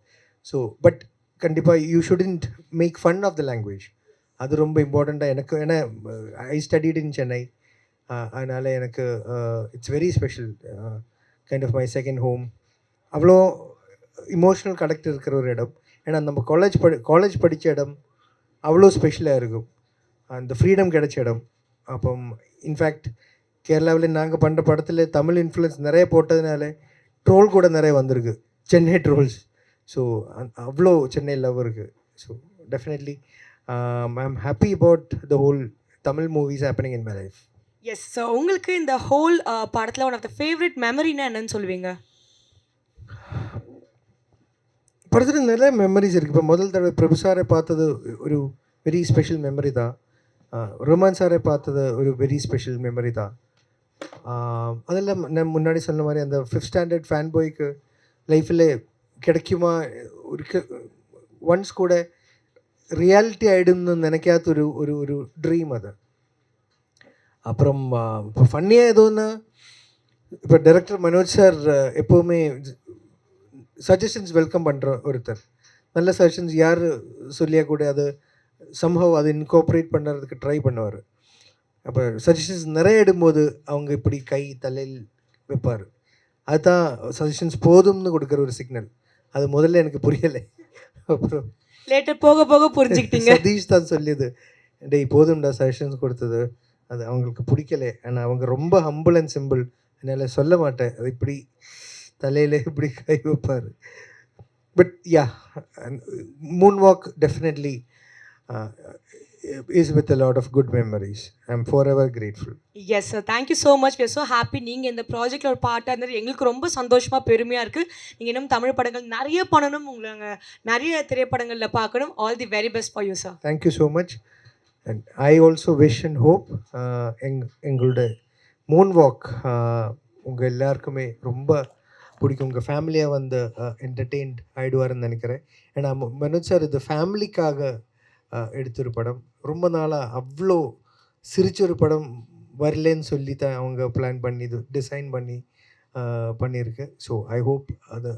ஸோ பட் கண்டிப்பாக you shouldn't make fun of the language. அது ரொம்ப இம்பார்ட்டண்ட்டாக எனக்கு. ஏன்னா ஐ ஸ்டடிட் இன் சென்னை, அதனால் எனக்கு it's very special, kind of my second home. அவ்வளோ இமோஷ்னல் கனெக்ட் இருக்கிற ஒரு இடம். ஏன்னா நம்ம காலேஜ் படித்த இடம் அவ்வளோ ஸ்பெஷலாக இருக்கும், அந்த ஃப்ரீடம் கிடைச்ச இடம். அப்போ இன்ஃபேக்ட் கேரளாவில் நாங்கள் பண்ணுற படத்தில் தமிழ் இன்ஃப்ளூயன்ஸ் நிறைய போட்டதுனால ட்ரோல் கூட நிறைய வந்திருக்கு, சென்னை ட்ரோல்ஸ். ஸோ அவ்வளோ சென்னை லவ் இருக்குது. So definitely I am happy about the whole Tamil movies happening in my life. Yes. So உங்களுக்கு இந்த ஹோல் படத்தில் ஒன் ஆஃப் த ஃபேவரட் மெமரினா என்னன்னு சொல்லுவீங்க? படத்தில் நிறைய மெமரிஸ் இருக்குது. இப்போ முதல் தடவை பிரபு சாரை பார்த்தது ஒரு வெரி ஸ்பெஷல் மெமரி தான். ரோமான் சாரை பார்த்தது ஒரு வெரி ஸ்பெஷல் மெமரி தான். அதெல்லாம் நான் முன்னாடி சொன்ன மாதிரி அந்த 5th ஸ்டாண்டர்ட் ஃபேன் பாய்க்கு லைஃப்பில் கிடைக்குமா ஒரு ஒன்ஸ் கூட ரியாலிட்டி ஆகிடும்னு நினைக்காத ஒரு ஒரு ஒரு ட்ரீம் அது. அப்புறம் இப்போ ஃபன்னியாக எதுவும்னா இப்போ டைரக்டர் மனோஜ் சார் எப்போவுமே சஜஷன்ஸ் வெல்கம் பண்ணுற ஒருத்தர். நல்ல சஜஷன்ஸ் யார் சொல்லியா கூட அது சம்ஹவ் அது இன்கார்பரேட் பண்ணுறதுக்கு ட்ரை பண்ணுவார். அப்போ சஜஷன்ஸ் நிறைய இடும்போது அவங்க இப்படி கை தலையில் வைப்பார். அதுதான் சஜஷன்ஸ் போதும்னு கொடுக்குற ஒரு சிக்னல். அது முதல்ல எனக்கு புரியலை, அப்புறம் லேட்டர் போக போக புரிஞ்சுக்கிட்டீங்க. சதீஷ் தான் சொல்லியது, டேய் போதும்டா சஜஷன்ஸ் கொடுத்தது, அது அவங்களுக்கு பிடிக்கலை. ஆனால் அவங்க ரொம்ப ஹம்பிள் அண்ட் சிம்பிள், அதனால் சொல்ல மாட்டேன், அது இப்படி தலையில் இப்படி கை வைப்பார். But yeah, Moon walk definitely is with a lot of good memories. I'm forever grateful. Yes sir, thank you so much. We are so happy நீங்கள் இந்த ப்ராஜெக்டில் ஒரு பார்ட்டாக இருந்தது எங்களுக்கு ரொம்ப சந்தோஷமாக பெருமையாக இருக்குது. நீங்கள் இன்னும் தமிழ் படங்கள் நிறைய பண்ணணும், உங்களை நாங்கள் நிறைய திரைப்படங்களில் பார்க்கணும். All the very best for you sir. Thank you so much. And I also wish and hope எங்களோட மூன் வாக் உங்கள் எல்லாருக்குமே ரொம்ப பிடிக்கும். உங்கள் ஃபேமிலியாக வந்து என்டர்டெயின்ட் ஆகிடுவாருன்னு நினைக்கிறேன். ஏன்னா மனோஜ் சார் இது ஃபேமிலிக்காக எடுத்த ஒரு படம். ரொம்ப நாளாக அவ்வளோ சிரிச்ச ஒரு படம் வரலன்னு சொல்லி தான் அவங்க பிளான் பண்ணி இது டிசைன் பண்ணி பண்ணியிருக்கு. ஸோ ஐ ஹோப்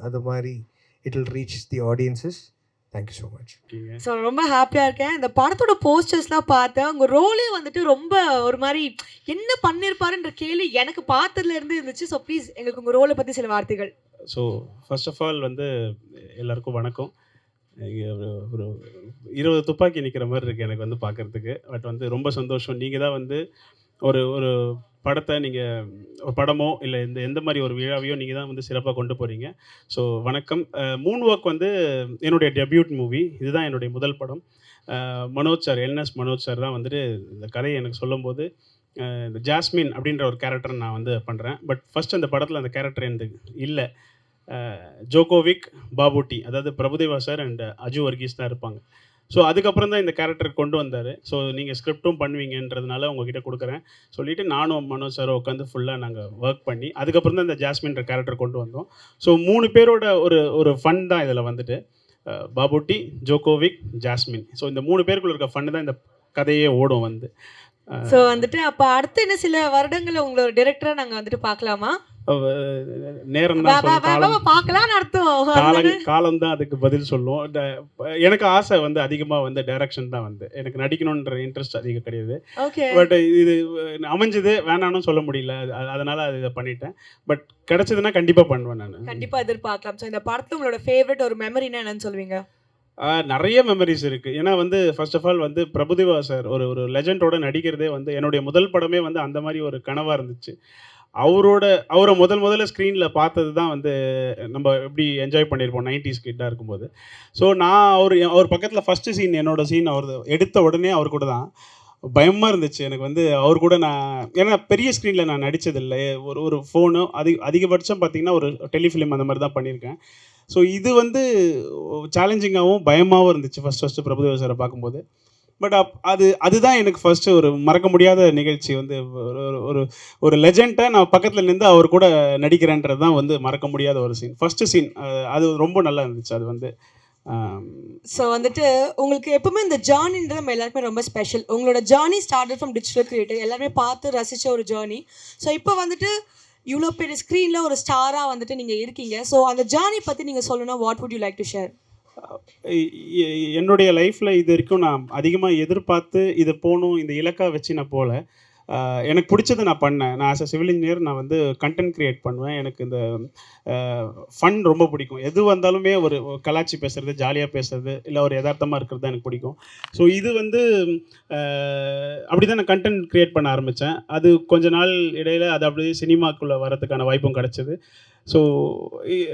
அது மாதிரி it will reach the audiences. Thank you so much. So ரொம்ப ஹாப்பியாக இருக்கேன். இந்த படத்தோட போஸ்டர்ஸ்லாம் பார்த்தேன். உங்கள் ரோலே வந்துட்டு ரொம்ப ஒரு மாதிரி என்ன பண்ணியிருப்பாருன்ற கேள்வி எனக்கு பார்த்ததுலேருந்து இருந்துச்சு. ஸோ ப்ளீஸ் எங்களுக்கு உங்கள் ரோலை பற்றி சில வார்த்தைகள். ஸோ ஃபர்ஸ்ட் ஆஃப் ஆல் வந்து எல்லாருக்கும் வணக்கம். இங்கே ஒரு 20 துப்பாக்கி நிற்கிற மாதிரி இருக்குது எனக்கு வந்து பார்க்குறதுக்கு. பட் வந்து ரொம்ப சந்தோஷம். நீங்கள் தான் வந்து ஒரு ஒரு படத்தை நீங்கள் ஒரு படமோ இல்லை எந்த மாதிரி ஒரு விழாவையோ நீங்கள் தான் வந்து சிறப்பாக கொண்டு போகிறீங்க. ஸோ வணக்கம். மூன் ஒர்க் வந்து என்னுடைய டெபியூட் மூவி. இதுதான் என்னுடைய முதல் படம். மனோஜ் சார், என்எஸ் மனோஜ் சார் தான் வந்துட்டு இந்த கதையை எனக்கு சொல்லும்போது இந்த ஜாஸ்மின் அப்படின்ற ஒரு கேரக்டர் நான் வந்து பண்ணுறேன். பட் ஃபஸ்ட் அந்த படத்தில் அந்த கேரக்டர் எனக்கு இல்லை. ஜோகோவிக், பாபுட்டி, அதாவது பிரபுதேவா சார் அண்ட் அஜு வர்கீஸ் தான் இருப்பாங்க. ஸோ அதுக்கப்புறம் தான் இந்த கேரக்டர் கொண்டு வந்தார். ஸோ நீங்கள் ஸ்கிரிப்டும் பண்ணுவீங்கன்றதுனால உங்ககிட்ட கொடுக்குறேன் சொல்லிவிட்டு நானும் மனோஜ் சாரும் உட்காந்து ஃபுல்லாக நாங்கள் ஒர்க் பண்ணி அதுக்கப்புறம் தான் இந்த ஜாஸ்மின்ற கேரக்டர் கொண்டு வந்தோம். ஸோ 3 பேரோட ஒரு ஃபன் தான் இதில் வந்துட்டு பாபுட்டி, ஜோகோவிக், ஜாஸ்மின். ஸோ இந்த 3 பேருக்குள்ள இருக்க ஃபன் தான் இந்த கதையே ஓடும் வந்து. ஸோ வந்துட்டு அப்போ அடுத்து என்ன சில வருடங்களில் உங்களோட டைரக்டராக நாங்கள் வந்துட்டு பார்க்கலாமா? நேரம் தான் பார்க்கலான்னு அர்த்தம். காலம் தான் அதுக்கு பதில் சொல்லும். எனக்கு ஆசை வந்து அதிகமாக வந்து டைரக்ஷன் தான் வந்து எனக்கு நடிக்கணுன்ற இன்ட்ரெஸ்ட் அதிகம் கிடையாது. பட் இது அமைஞ்சது வேணான்னு சொல்ல முடியல. அதனால அது இதை பண்ணிட்டேன். பட் கிடைச்சதுன்னா கண்டிப்பாக பண்ணுவேன் நான். கண்டிப்பாக எதிர்பார்க்கலாம். ஸோ இந்த படத்தில் உங்களோட ஃபேவரட் ஒரு மெமரினா என்னன்னு சொல்லுவீங்க? நிறைய மெமரிஸ் இருக்குது. ஏன்னா வந்து ஃபர்ஸ்ட் ஆஃப் ஆல் வந்து பிரபுதேவா சார் ஒரு லெஜண்டோட நடிக்கிறதே வந்து என்னுடைய முதல் படமே வந்து அந்த மாதிரி ஒரு கனவாக இருந்துச்சு. அவரை முதல்ல ஸ்க்ரீனில் பார்த்தது தான் வந்து நம்ம எப்படி என்ஜாய் பண்ணியிருப்போம் 90s கிட்டாக இருக்கும்போது. ஸோ நான் அவர் பக்கத்தில் ஃபஸ்ட்டு சீன் என்னோட சீன் அவர் எடுத்த உடனே அவர் கூட தான் பயமாக இருந்துச்சு எனக்கு வந்து. அவர் கூட நான் ஏன்னா பெரிய ஸ்க்ரீனில் நான் நடித்ததில்லை. ஒரு ஃபோனு அதிகபட்சம் பார்த்திங்கன்னா ஒரு டெலிஃபிலிம் அந்த மாதிரி தான் பண்ணியிருக்கேன். ஸோ இது வந்து சேலஞ்சிங்காகவும் பயமாகவும் இருந்துச்சு ஃபஸ்ட்டு பிரபுதேவா சாரை பார்க்கும்போது. பட் அதுதான் எனக்கு ஃபர்ஸ்ட்டு ஒரு மறக்க முடியாத நிகழ்ச்சி வந்து. ஒரு லெஜெண்டை நான் பக்கத்தில் நின்று அவர் கூட நடிக்கிறேன்றது தான் வந்து மறக்க முடியாத ஒரு சீன். ஃபஸ்ட்டு சீன் அது ரொம்ப நல்லா இருந்துச்சு. அது வந்து ஸோ வந்துட்டு உங்களுக்கு எப்பவுமே இந்த ஜேர்னின்றது நம்ம எல்லாருக்குமே ரொம்ப ஸ்பெஷல். உங்களோட journey started from digital creator, எல்லாருமே பார்த்து ரசித்த ஒரு ஜேர்னி. ஸோ இப்போ வந்துட்டு இவ்வளோ பெரிய ஸ்க்ரீனில் ஒரு ஸ்டாராக வந்துட்டு நீங்கள் இருக்கீங்க. ஸோ அந்த ஜேர்னி பற்றி நீங்கள் சொல்லணும். What would you like to share? என்னுடைய லைஃப்பில் இது வரைக்கும் நான் அதிகமாக எதிர்பார்த்து இது போகணும் இந்த இலக்காக வச்சு நான் போகல. எனக்கு பிடிச்சதை நான் பண்ணேன். நான் ஆஸ் அ சிவில் இன்ஜினியர் நான் வந்து கண்டென்ட் க்ரியேட் பண்ணுவேன். எனக்கு இந்த ஃபன் ரொம்ப பிடிக்கும். எது வந்தாலுமே ஒரு கலாச்சி பேசுகிறது, ஜாலியாக பேசுறது, இல்லை ஒரு யதார்த்தமாக இருக்கிறது தான் எனக்கு பிடிக்கும். ஸோ இது வந்து அப்படி தான் நான் கண்டென்ட் க்ரியேட் பண்ண ஆரம்பித்தேன். அது கொஞ்ச நாள் இடையில் அது அப்படியே சினிமாக்குள்ளே வரதுக்கான வாய்ப்பும் கிடச்சிது. ஸோ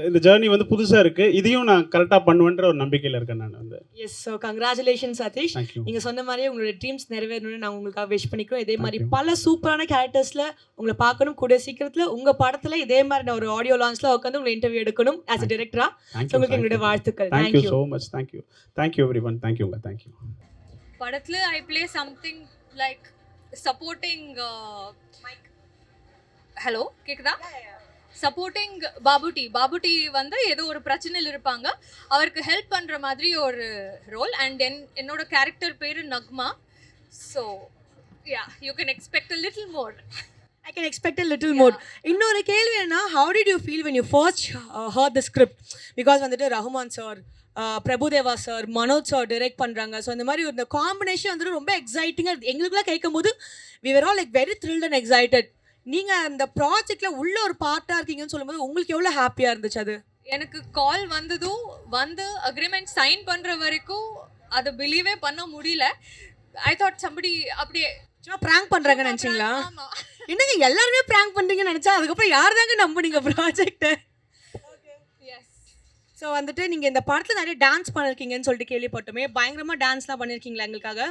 இந்த ஜேர்னி வந்து புதுசாக இருக்குது. இதையும் நான் கரெக்டாக பண்ணுவேன்ற ஒரு நம்பிக்கையில் இருக்கேன் நான் வந்து. Yes. So congratulation Sathish. Thank you. நீங்கள் சொன்ன மாதிரியே உங்களோட ட்ரீம்ஸ் நிறைவேறணும்னு நான் உங்களுக்காக விஷ் பண்ணிக்கிறோம். இதே மாதிரி பல சூப்பரான கேரக்டர்ஸில் உங்களை பார்க்கணும். கூடிய சீக்கிரத்தில் உங்கள் படத்தில் இதே மாதிரி நான் ஒரு ஆடியோ லான்ச்சில் உட்காந்து உங்களை இன்டர்வியூ எடுக்கணும் ஆஸ் அ டிரெக்டரா. உங்களுக்கு எங்களுடைய வாழ்த்துக்கள். Thank you so much. Thank you every one. தேங்க்யூங்க. தேங்க்யூ. படத்தில் I play something like supporting hello கேக்குதா? சப்போர்ட்டிங் பாபுட்டி வந்து ஏதோ ஒரு பிரச்சனையில் இருப்பாங்க, அவருக்கு ஹெல்ப் பண்ணுற மாதிரி ஒரு ரோல். அண்ட் என்னோட கேரக்டர் பேர் Nagma. So yeah, you can expect a little more. I can expect a little more. இன்னொரு கேள்வி என்ன, how did you feel when you first heard the script? Because வந்துட்டு Rahman sir, Prabhudeva sir, Manoj sir direct பண்ணுறாங்க. So இந்த மாதிரி இந்த combination வந்துட்டு ரொம்ப எக்ஸைட்டிங்காக எங்களுக்குலாம் கேட்கும் போது we were all like very thrilled and excited. நீங்கள் அந்த ப்ராஜெக்டில் உள்ள ஒரு பார்ட்டாக இருக்கீங்கன்னு சொல்லும்போது உங்களுக்கு எவ்வளோ ஹாப்பியாக இருந்துச்சு? அது எனக்கு கால் வந்ததும் வந்து அக்ரிமெண்ட் சைன் பண்ணுற வரைக்கும் அதை பிலீவே பண்ண முடியல. ஐ தாட் சம்படி அப்படியே சும்மா ப்ராங்க் பண்ணுறாங்கன்னு நினச்சிங்களா? என்னங்க எல்லாருமே ப்ராங்க் பண்ணுறீங்கன்னு நினச்சா அதுக்கப்புறம் யார் தாங்க நம்புனீங்க ப்ராஜெக்டை? ஸோ வந்துட்டு நீங்கள் இந்த படத்தில் நிறைய டான்ஸ் பண்ணியிருக்கீங்கன்னு சொல்லிட்டு கேள்விப்பட்டோமே. பயங்கரமாக டான்ஸ்லாம் பண்ணியிருக்கீங்களா எங்களுக்காக?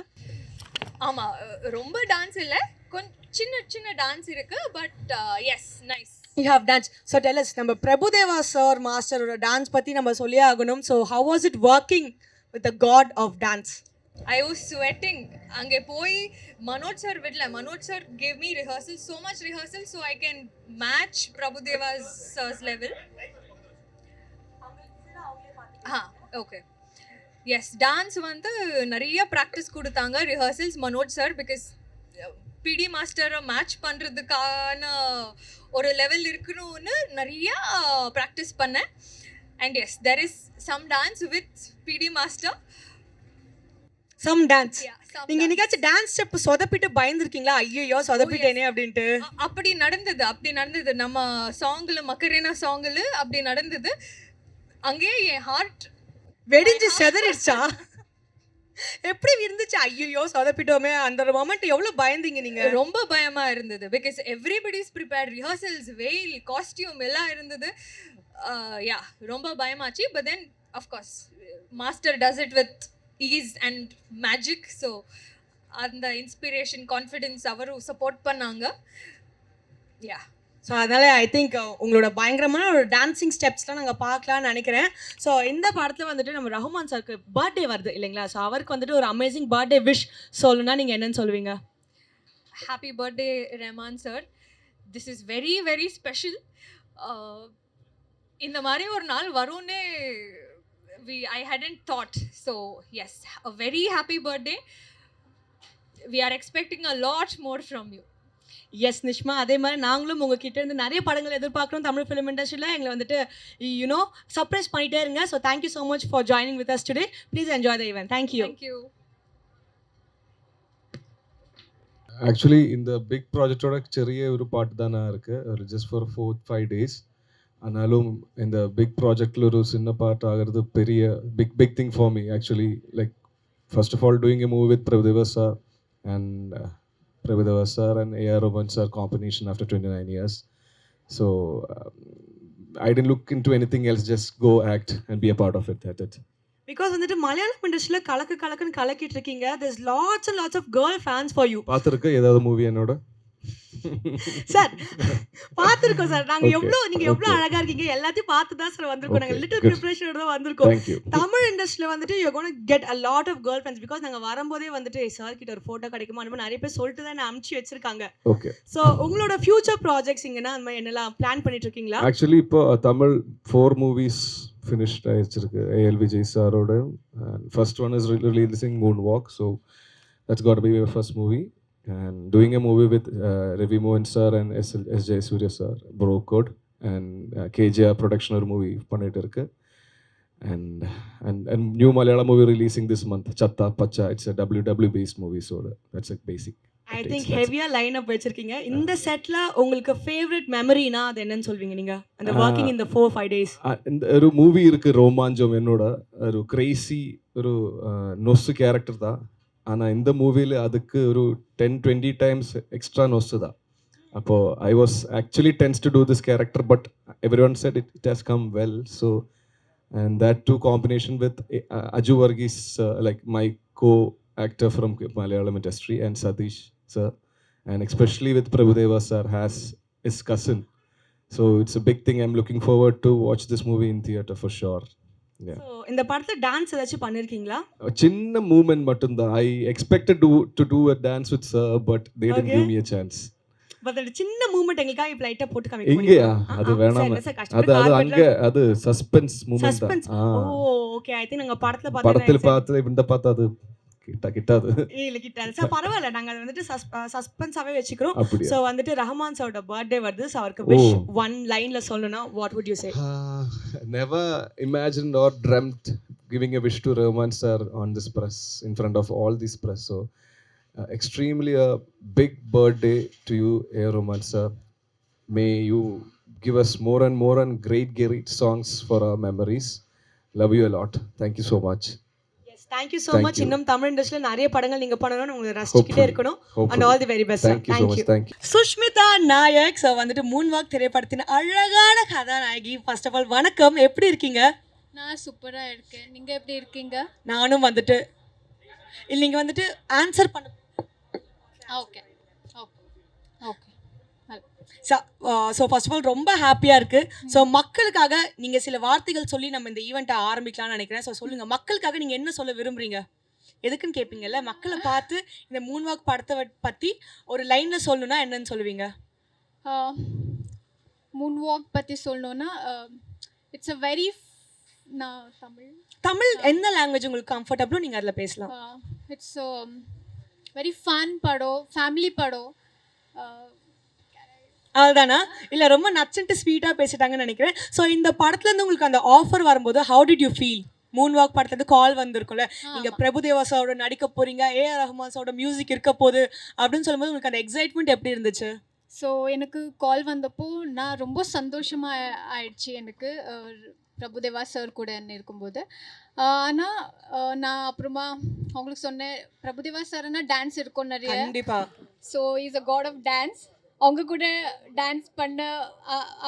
ஆமாம், ரொம்ப டான்ஸ் இல்லை, கொஞ்சம் சின்ன டான்ஸ் இருக்கு. But yes, nice. You have dance. So tell us, நம்ம பிரபுதேவா சார் மாஸ்டரோட டான்ஸ் பற்றி நம்ம சொல்லியே ஆகணும். So how was it working with the god of dance? I was sweating. அங்கே போய் மனோஜ் சார் விடல. Manoj sir gave me rehearsal, so much rehearsal, so I can match Prabhudeva's sir's level. Okay. Yes, dance வந்து நிறைய practice கொடுத்தாங்க, rehearsals Manoj sir. Because பிடி மாஸ்டரை match பண்ணுறதுக்கான ஒரு level இருக்கணும்னு நிறையா ப்ராக்டிஸ் பண்ணேன். And yes, there is some dance with PD master. Some dance. நீங்க என்னைக்காச்சும் டான்ஸ் ஸ்டெப் சொதப்பிட்டு பயந்துருக்கீங்களா? ஐயோ சொதப்பிட்டேனே அப்படின்ட்டு. அப்படி நடந்தது. நம்ம சாங்கில், மக்கரேனா சாங்கில் அப்படி நடந்தது. அங்கேயே என் ஹார்ட் வெடிஞ்சு செதறிடுச்சா? எப்படி இருந்துச்சு? ஐயோ சொதப்பிட்டோமே, அந்த மொமெண்ட் எவ்வளவு பயந்தீங்க நீங்க? ரொம்ப பயமா இருந்தது. பிகாஸ் எவ்ரிபடிஸ் ப்ரிப்பேர்ட், ரிஹர்சல்ஸ், வெயில், காஸ்டியூம் எல்லாம் இருந்தது. யா, ரொம்ப பயமாச்சு. But then of course master does it with ease and magic. So அந்த இன்ஸ்பிரேஷன், கான்ஃபிடென்ஸ் அவரும் சப்போர்ட் பண்ணாங்க. யா. ஸோ அதனால் ஐ திங்க் உங்களோட பயங்கரமான ஒரு டான்ஸிங் ஸ்டெப்ஸ்லாம் நாங்கள் பார்க்கலான்னு நினைக்கிறேன். ஸோ இந்த படத்தில் வந்துட்டு நம்ம ரஹ்மான் சாருக்கு பர்த்டே வருது இல்லைங்களா? ஸோ அவருக்கு வந்துட்டு ஒரு அமேசிங் பர்த்டே விஷ் சொல்லணும்னா நீங்கள் என்னன்னு சொல்லுவீங்க? Happy birthday Rahman sir. This is very very special. இந்த மாதிரி ஒரு நாள் வரும்னே I hadn't thought. So yes, a very happy birthday. We are expecting a lot more from you. Yes Nishma, அதே மாதிரி நாங்களும் உங்ககிட்ட இருந்து நிறைய படங்கள் எதிர்பார்க்குறோம். தமிழ் ஃபிலிம் இண்டஸ்ட்ரியில் எங்களை வந்துட்டு சர்ப்ரைஸ் பண்ணிட்டே இருங்க. So thank you so much for joining with us today. Please enjoy the event. Thank you. Actually இந்த பிக் ப்ராஜெக்டோட ചെറിയ ஒரு பாட்டு தானே இருக்குது, ஒரு ஜஸ்ட் ஃபார் 4-5 days. ஆனாலும் இந்த பிக் ப்ராஜெக்டில் ஒரு சின்ன பார்ட் ஆகிறது பெரிய big thing for me actually. Like first of all doing a movie with Prabhudeva sir and Prabhudeva sir and A.R. Rahman sir combination after 29 years. So I didn't look into anything else, just go act and be a part of it. That's it. Because வந்துட்டு மலையாளம் இண்டஸ்ட்ரியில் கலக்குன்னு கலக்கிட்டு இருக்கீங்க. there's lots and lots of girl fans for you. பார்த்துருக்க ஏதாவது movie என்னோட? Sir பார்த்துருக்கோம் sir. நீங்கள் எவ்வளோ அழகாக இருக்கீங்க, எல்லாத்தையும் பார்த்து தான் சார் வந்திருக்கோம். நாங்கள் லிட்டில் ப்ரிப்பரேஷனோட தான் வந்திருக்கோம். தமிழ் இண்டஸ்ட்ரியில் வந்துட்டு you gonna get a lot of girlfriends. Because நாங்கள் வரும்போதே வந்துட்டு சார் கிட்ட ஒரு ஃபோட்டோ கிடைக்குமா அந்த மாதிரி நிறைய பேர் சொல்லிட்டு தான் அனுப்பிச்சு வச்சிருக்காங்க. ஓகே. ஸோ உங்களோட ஃபியூச்சர் ப்ராஜெக்ட்ஸ் இங்கன்னா அந்த மாதிரி என்னெல்லாம் பிளான் பண்ணிட்டு இருக்கீங்களா? ஆக்சுவலி இப்போ தமிழ் 4 movies finished ஆயிடுச்சிருக்கு A.L. Vijay சாரோட. First one is releasing moon walk. So that's got be my first movie. And doing a movie with Ravi Mohan sir and S. Jayasuriya sir, Bro Code, and KJR production or movie பண்ணிட்டு இருக்கு. And new Malayalam movie releasing this month, Chatta Pacha. It's a WW based movie, so that's a basic. I think ஹெவியா line up வச்சிருக்கீங்க. இந்த செட்ல உங்களுக்கு favourite மெமரினா அது என்னன்னு சொல்வீங்க நீங்க? அந்த வர்க்கிங் இந்த 4-5 days. இந்த ஒரு மூவி இருக்கு ரோமாஞ்சம், என்னோட ஒரு கிரேசி ஒரு நொஸ்ஸு கேரக்டர் தான். ஆனால் இந்த மூவியில் அதுக்கு ஒரு 10-20 times எக்ஸ்ட்ரா நொஸ்ஸு தான். அப்போது I was actually tense to do this character, but everyone said it has come well. So and that too combination with Aju Varghese, like my co-actor from Malayalam industry, and Satish sir, and especially with Prabhudeva sir has his cousin. So it's a big thing. I'm looking forward to watch this movie in theatre for sure. So இந்த படத்தில் dance ஏதாச்சும் பண்ணியிருக்கீங்களா? சின்ன moment மட்டும்தான். I expected to do a dance with sir, but they didn't give me a chance. But அந்த சின்ன moment எங்களுக்காக இப்போ லைட்டா போட்டு காமிக்க எங்கயா? அது வேணாம். அது அங்க அது சஸ்பென்ஸ் மூமெண்ட் தான். ஓ ஓகே. ஐ திங்க் நாங்க படத்துல பார்த்து இந்த பார்த்தா அது கிட்டாது. இல்ல கிட்டாது சார், பரவாயில்ல. நாங்க அதை வந்துட்டு சஸ்பென்ஸாவே வச்சுக்கிறோம். ஸோ வந்துட்டு ரஹ்மான் சாரோட பர்த்டே வருது. ஸோ அவருக்கு விஷ் ஒன் லைன்ல சொல்லணும்னா what would you say? Never imagined or dreamt giving a wish to Rahman sir on this press, in front of all this press. So extremely a big birthday to you, A. Rahman sir. May you give us more and great songs for our memories. Love you a lot. Thank you so much. Thank you so much. இன்னும் தமிழ் இண்டஸ்ட்ரியில் நிறைய படங்கள் நீங்க பண்ணணும், உங்களை ரசிச்சுக்கிட்டே இருக்கணும். And all the very best. Thank you so much. Thank you. Sushmita Nayak. So வந்துட்டு moon walk திரைப்படத்தின் அழகான கதாநாயகி. ஃபர்ஸ்ட் ஆஃப் ஆல் வணக்கம், எப்படி இருக்கீங்க? நான் சூப்பரா இருக்கேன். நீங்க எப்படி இருக்கீங்க? நானும் வந்துட்டு நீங்க வந்துட்டு ஆன்சர் பண்ண. Okay okay okay. So first of all ரொம்ப ஹாப்பியாக இருக்குது. ஸோ மக்களுக்காக நீங்கள் சில வார்த்தைகள் சொல்லி நம்ம இந்த ஈவெண்ட்டை ஆரம்பிக்கலாம்னு நினைக்கிறேன். ஸோ சொல்லுங்கள், மக்களுக்காக நீங்கள் என்ன சொல்ல விரும்புகிறீங்க? எதுக்குன்னு கேட்பீங்கல்ல, மக்களை பார்த்து இந்த மூன் வாக் படத்தை பற்றி ஒரு லைனில் சொல்லணுன்னா என்னன்னு சொல்லுவீங்க? மூன் வாக் பற்றி சொல்லணுன்னா இட்ஸ் அ வெரி நான் தமிழ். தமிழ் என்ன லாங்குவேஜ் உங்களுக்கு கம்ஃபர்டபுளோ நீங்கள் அதில் பேசலாம். இட்ஸ் வெரி ஃபன் படம், ஃபேமிலி படம். அதுதானா? இல்லை ரொம்ப நச்சுன்ட்டு ஸ்வீட்டாக பேசிட்டாங்கன்னு நினைக்கிறேன். ஸோ இந்த படத்துலேருந்து உங்களுக்கு அந்த ஆஃபர் வரும்போது how did you feel? Moon walk படத்துலேருந்து கால் வந்திருக்கும்ல, நீங்கள் பிரபுதேவா சாரோட நடிக்க போகிறீங்க, ஏஆர் ரஹ்மான் சாரோட மியூசிக் இருக்க போகுது அப்படின்னு சொல்லும்போது உங்களுக்கு அந்த எக்ஸைட்மெண்ட் எப்படி இருந்துச்சு? ஸோ எனக்கு கால் வந்தப்போ நான் ரொம்ப சந்தோஷமாக ஆயிடுச்சு எனக்கு, பிரபுதேவா சார் கூட இருக்கும்போது. ஆனால் நான் அப்புறமா அவங்களுக்கு சொன்னேன், பிரபுதேவா சார்னா டான்ஸ் இருக்கும் நிறைய. கண்டிப்பாக. So is a god of dance. அவங்க கூட டான்ஸ் பண்ண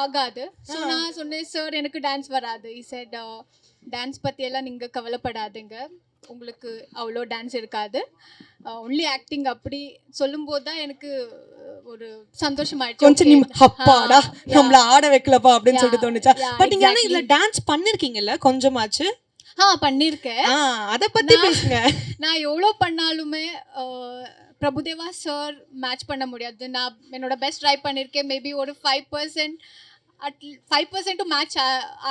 ஆகாது. ஸோ நான் சொன்னேன், சார் எனக்கு டான்ஸ் வராது. இ செட், டான்ஸ் பற்றியெல்லாம் நீங்கள் கவலைப்படாதுங்க, உங்களுக்கு அவ்வளோ டான்ஸ் இருக்காது, ஒன்லி ஆக்டிங். அப்படி சொல்லும்போது தான் எனக்கு ஒரு சந்தோஷமாயிடுச்சு. கொஞ்சம் அப்பாடா நம்மள ஆட வைக்கலப்பா அப்படின்னு சொல்லிட்டு தோணுச்சா? பட் நீங்க ஆனா இதுல டான்ஸ் பண்ணிருக்கீங்கல்ல கொஞ்சமாச்சு? பண்ணியிருக்கேன். அதை பத்தி பேசுங்க. நான் எவ்வளோ பண்ணாலுமே பிரபுதேவா சார் மேட்ச் பண்ண முடியாது. நான் என்னோட பெஸ்ட் ட்ரை பண்ணியிருக்கேன். மேபி ஒரு 5% மேட்ச்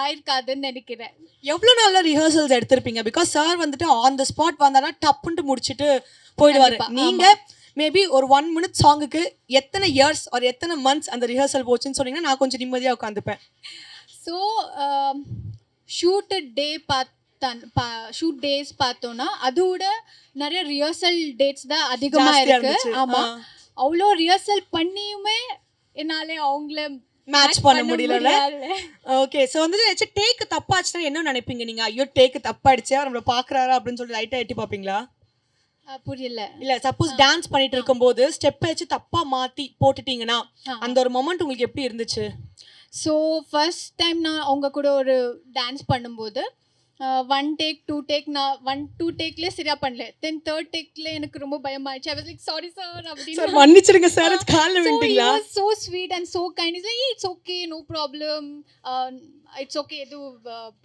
ஆயிருக்காதுன்னு நினைக்கிறேன். எவ்வளோ நாள்ல ரிஹர்சல்ஸ் எடுத்திருப்பீங்க? பிகாஸ் சார் வந்துட்டு ஆன் த ஸ்பாட் வந்தானா டப்புன்ட்டு முடிச்சுட்டு போயிடுவாரு. நீங்க மேபி ஒரு 1 minute சாங்குக்கு எத்தனை இயர்ஸ் ஒரு எத்தனை மந்த்ஸ் அந்த ரிஹர்சல் போச்சுன்னு சொன்னீங்கன்னா நான் கொஞ்சம் நிம்மதியாக உட்காந்துப்பேன். ஸோ ஷூட் டேஸ் பார்த்தோன்னா அதோட நிறைய ரிஹர்சல் டேட்ஸ் தான் அதிகமாக இருக்கு. ஆமாம், அவ்வளோ ரிஹர்சல் பண்ணியுமே என்னாலே அவங்கள மேட்ச் பண்ண முடியல. ஓகே, ஸோ வந்துட்டு டேக் தப்பாச்சுன்னா என்ன நினைப்பீங்க நீங்க? ஐயோ டேக் தப்பாயிடுச்சு, நம்மள பாக்குறாரா அப்படின்னு சொல்லி லைட்டா எட்டி பார்ப்பீங்களா? புரியல. இல்ல சப்போஸ் டான்ஸ் பண்ணிட்டு இருக்கும்போது ஸ்டெப் வச்சு தப்பா மாத்தி போட்டுட்டீங்கன்னா அந்த ஒரு மொமெண்ட் உங்களுக்கு எப்படி இருந்துச்சு? ஸோ ஃபர்ஸ்ட் டைம் நான் அவங்க கூட ஒரு டான்ஸ் பண்ணும்போது 1 take 2 take நான் 1-2 டேக்லேயே சரியா பண்ணல. தென் 3rd டேக்ல எனக்கு ரொம்ப பயமாயிடுச்சு. I was like sorry sir அப்படின்னு. சார் மன்னிச்சிடுங்க சார், கால்ல விட்டீங்களா? so sweet and so kind. He's like, it's okay, no problem, it's okay, எது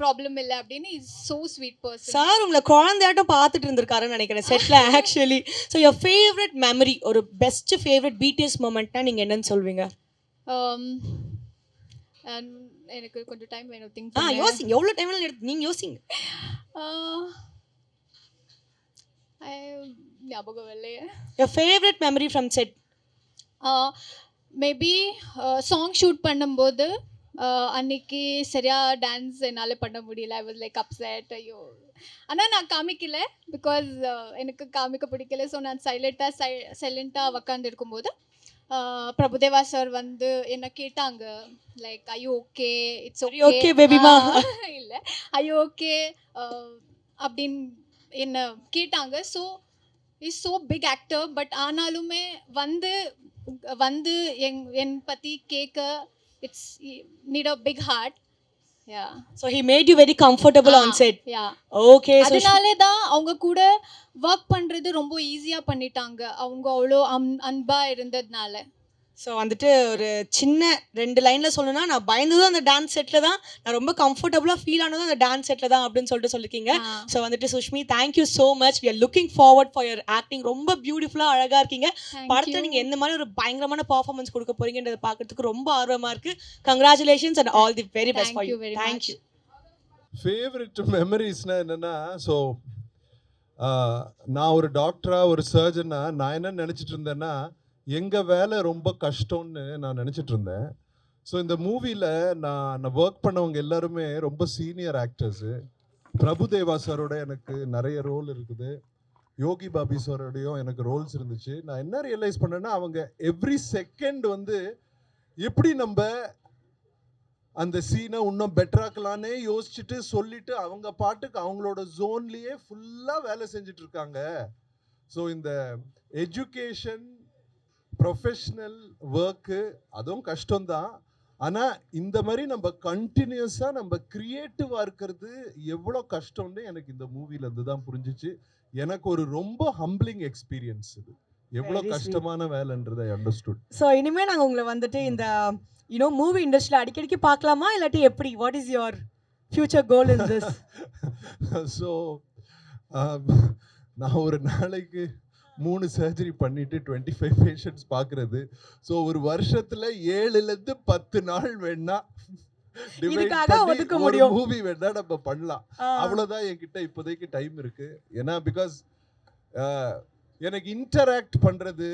ப்ராப்ளம் இல்லை அப்படின்னு. Is so sweet person. Sir உங்களை குழந்தையாட்டம் பார்த்துட்டு இருந்திருக்காருன்னு நினைக்கிறேன் செட்ல actually. So your favourite memory, ஒரு பெஸ்ட் ஃபேவரட் பிடிஎஸ் மொமெண்ட்னா நீங்க என்னன்னு சொல்வீங்க? எனக்கு கொஞ்சம் டைம் வேணும் திங்க் யோசிங்க. எவ்வளோ டைம் நீங்க யோசிங்க. ஞாபகம் இல்லையே. Your favourite memory from set? Maybe song shoot பண்ணும்போது அன்னைக்கு சரியா டான்ஸ் என்னால் பண்ண முடியல. ஐ வாஸ் லைக் அப்செட். ஐயோ, ஆனால் நான் காமிக்கல, பிகாஸ் எனக்கு காமிக்க பிடிக்கல. ஸோ நான் சைலண்ட்டாக உக்காந்து இருக்கும்போது பிரபுதேவா சார் வந்து என்ன கேட்டாங்க, லைக் ஐயோ ஓகே, இட்ஸ் ஓகே பேபிமா, இல்லை ஐயோ ஓகே அப்படின்னு என்ன கேட்டாங்க. So is so big actor, but ஆனாலுமே வந்து வந்து என் பற்றி கேட்க it's need a big heart. Yeah. So he made you very comfortable on set. Yeah. Okay. அதனாலே தான் அவங்க கூட ஒர்க் பண்ணுறது ரொம்ப ஈஸியாக பண்ணிட்டாங்க. அவங்க அவ்வளோ அன்பா இருந்ததுனால. ஸோ வந்துட்டு ஒரு சின்ன 2 லைனில் சொல்லணும்னா, நான் பயந்ததும் அந்த டான்ஸ் செட்டில் தான், நான் ரொம்ப கம்ஃபர்டபுளாக ஃபீல் ஆனதும் அந்த டான்ஸ் செட்டில் தான் அப்படின்னு சொல்லிட்டு சொல்லியிருக்கீங்க. ஸோ வந்துட்டு Sushmi, thank you so much. We are looking forward for your acting. ரொம்ப பியூட்டிஃபுல்லாக அழகாக இருக்கீங்க. படத்தில் நீங்கள் எந்த மாதிரி ஒரு பயங்கரமான பர்ஃபார்மன்ஸ் கொடுக்க போறீங்கன்றதை பார்க்கறதுக்கு ரொம்ப ஆர்வமாக இருக்குது. Congratulations and all the very best for you. Thank you. Favourite மெமரிஸ்னால் என்னென்னா, ஸோ நான் ஒரு டாக்டராக ஒரு சர்ஜனாக நான் என்ன நினச்சிட்டு இருந்தேன்னா, எங்கள் வேலை ரொம்ப கஷ்டம்னு நான் நினச்சிட்டு இருந்தேன். ஸோ இந்த மூவியில் நான் ஒர்க் பண்ணவங்க எல்லாருமே ரொம்ப சீனியர் ஆக்டர்ஸு. பிரபுதேவா சாரோட எனக்கு நிறைய ரோல் இருக்குது, யோகி பாபி சாரோடையும் எனக்கு ரோல்ஸ் இருந்துச்சு. நான் என்ன ரியலைஸ் பண்ணேன்னா, அவங்க எவ்ரி செகண்ட் வந்து எப்படி நம்ம அந்த சீனை இன்னும் பெட்டராக்கலான்னே யோசிச்சுட்டு சொல்லிட்டு அவங்க பாட்டுக்கு அவங்களோட ஜோன்லேயே ஃபுல்லாக வேலை செஞ்சுட்டு இருக்காங்க. ஸோ இந்த எஜுகேஷன், ப்ரொஃபஷ்னல் ஒர்க்கு அதுவும் கஷ்டம்தான். ஆனால் இந்த மாதிரி நம்ம கண்டினியூஸாக நம்ம க்ரியேட்டிவாக இருக்கிறது எவ்வளோ கஷ்டம்னு எனக்கு இந்த மூவிலேருந்து தான் புரிஞ்சிச்சு. எனக்கு ஒரு ரொம்ப ஹம்பிளிங் எக்ஸ்பீரியன்ஸ் இது, எவ்வளோ கஷ்டமான வேலைன்றதை அண்டர்ஸ்டுட். ஸோ இனிமேல் நாங்கள் உங்களை வந்துட்டு இந்த மூவி இண்டஸ்ட்ரியில் அடிக்கடிக்கு பார்க்கலாமா, இல்லாட்டி எப்படி? What is your future goal in this? So நான் ஒரு நாளைக்கு 3 சர்ஜரி பண்ணிட்டு 25 பேஷண்ட்ஸ் பார்க்குறது. ஸோ ஒரு வருஷத்தில் 7லேருந்து 10 நாள் வேணா இதுக்காக ஒதுக்க முடியும். மூவி வேணா நம்ம பண்ணலாம். அவ்வளவுதான் என்கிட்ட இப்போதைக்கு டைம் இருக்கு. ஏன்னா பிகாஸ் எனக்கு இன்டராக்ட் பண்றது,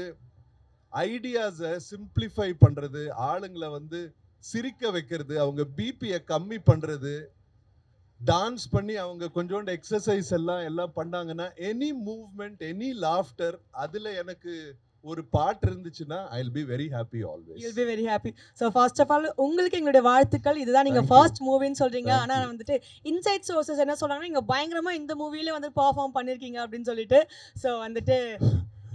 ஐடியாஸை சிம்பிளிஃபை பண்றது, ஆளுங்களை வந்து சிரிக்க வைக்கிறது, அவங்க பிபியை கம்மி பண்றது, டான்ஸ் பண்ணி அவங்க கொஞ்சோண்டு எக்ஸசைஸ் எல்லாம் பண்ணாங்கன்னா எனி மூவ்மெண்ட், எனி லாஃப்டர், அதுல எனக்கு ஒரு பாட்டு இருந்துச்சுன்னா I will be very happy always. You will be very happy. So first of all உங்களுக்கு எங்களுடைய வாழ்த்துக்கள். இதுதான் நீங்கள் ஃபர்ஸ்ட் மூவின்னு சொல்கிறீங்க. ஆனால் வந்துட்டு இன்சைட் சோர்சஸ் என்ன சொல்கிறாங்கன்னா நீங்கள் பயங்கரமாக இந்த மூவிலே வந்து பர்ஃபார்ம் பண்ணியிருக்கீங்க அப்படின்னு சொல்லிட்டு. ஸோ வந்துட்டு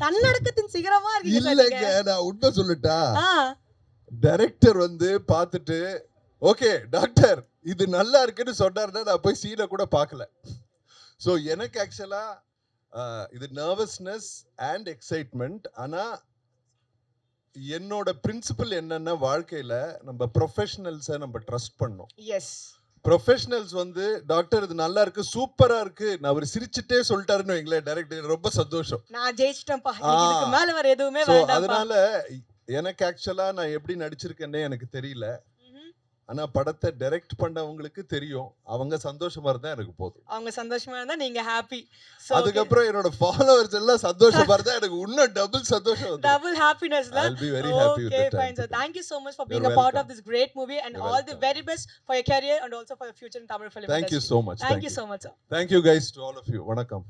தன்னடக்கத்தின் சிகரமாக இருக்கீங்க. இல்லைங்க, நான் உண்மை சொல்லட்டா, டைரக்டர் வந்து பார்த்துட்டு ஓகே டாக்டர் இது நல்லா இருக்குன்னு சொன்னார்னா நான் போய் சீனை கூட பார்க்கல. ஸோ எனக்கு ஆக்சுவலா இது நர்வஸ்னஸ் அண்ட் எக்ஸைட்மெண்ட். ஆனால் என்னோட பிரின்சிபல் என்னன்னா, வாழ்க்கையில் நம்ம ப்ரொஃபஷனல்ஸை நம்ம ட்ரஸ்ட் பண்ணோம். எஸ், ப்ரொஃபஷனல்ஸ் வந்து டாக்டர் இது நல்லா இருக்கு, சூப்பரா இருக்கு, நான் அவர் சிரிச்சுட்டே சொல்லிட்டாருன்னு வைங்களேன், டைரக்டர் ரொம்ப சந்தோஷம், நான் ஜெயிச்சிட்டேன்ப்பா, இதுக்கு மேல வேற எதுவுமே வேண்டாம். அதனால எனக்கு ஆக்சுவலா நான் எப்படி நடிச்சிருக்கேன்னே எனக்கு தெரியல. ஆனா படத்தை டைரக்ட் பண்ணவங்களுக்கு தெரியும். அவங்க சந்தோஷமா இருந்தா எனக்கு போதும். அவங்க சந்தோஷமா இருந்தா நீங்க ஹாப்பி. அதுக்கப்புறம் என்னோட ஃபாலோவர்ஸ் எல்லாம் சந்தோஷமா இருந்தா எனக்கு இன்னும் டபுள் சந்தோஷம் வந்து double ஹாப்பினஸ்ல. I'll be very happy with Okay, that. fine. So thank you so much for being a part of this great movie and all the very best for your career and also for your future in Tamil film industry. Thank you so much. Thank you so much, sir. Thank you guys to all of you. வணக்கம்.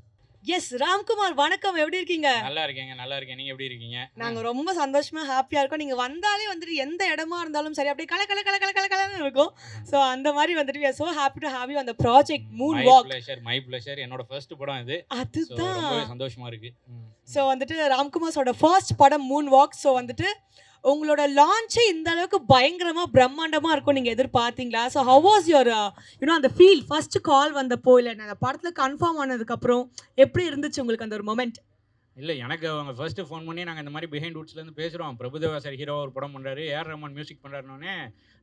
S Ramkumar, வணக்கம். எப்படி இருக்கீங்க? நல்லா இருக்கேங்க, நல்லா இருக்கேன். நீங்க எப்படி இருக்கீங்க? நாங்க ரொம்ப சந்தோஷமா ஹாப்பியா இருக்கோம். நீங்க வந்தாலே வந்துட்டு எந்த இடமா இருந்தாலும் சரி அப்படியே கல கல கல கல கல கலன்னு இருக்கும். ஸோ அந்த மாதிரி வந்துட்டு we are so happy to have you on the project Moonwalk. My pleasure. என்னோட ஃபர்ஸ்ட் படம் இது. அதுதான் ரொம்ப சந்தோஷமா இருக்கு. ஸோ வந்துட்டு ராம்குமாரோட ஃபர்ஸ்ட் படம் Moonwalk. ஸோ வந்துட்டு உங்களோட லான்ச்சே இந்த அளவுக்கு பயங்கரமா பிரம்மாண்டமா இருக்கும் நீங்க எதிர்பார்த்தீங்களா? ஸோ ஹவ் வாஸ் யுவர் அந்த ஃபீல் ஃபர்ஸ்ட் கால் வந்தப்போ, இல்லை அந்த படத்துல கன்ஃபார்ம் ஆனதுக்கப்புறம் எப்படி இருந்துச்சு உங்களுக்கு அந்த ஒரு மொமெண்ட்? இல்லை, எனக்கு அவங்க ஃபர்ஸ்ட் ஃபோன் பண்ணி நாங்கள் இந்த மாதிரி பிஹைண்ட் வுட்ஸ்லேருந்து பேசுகிறோம், பிரபுதேவா சார் ஹீரோ ஒரு படம் பண்ணுறாரு, ஏஆர் ரஹ்மான் மியூசிக் பண்ணுறாருனோடனே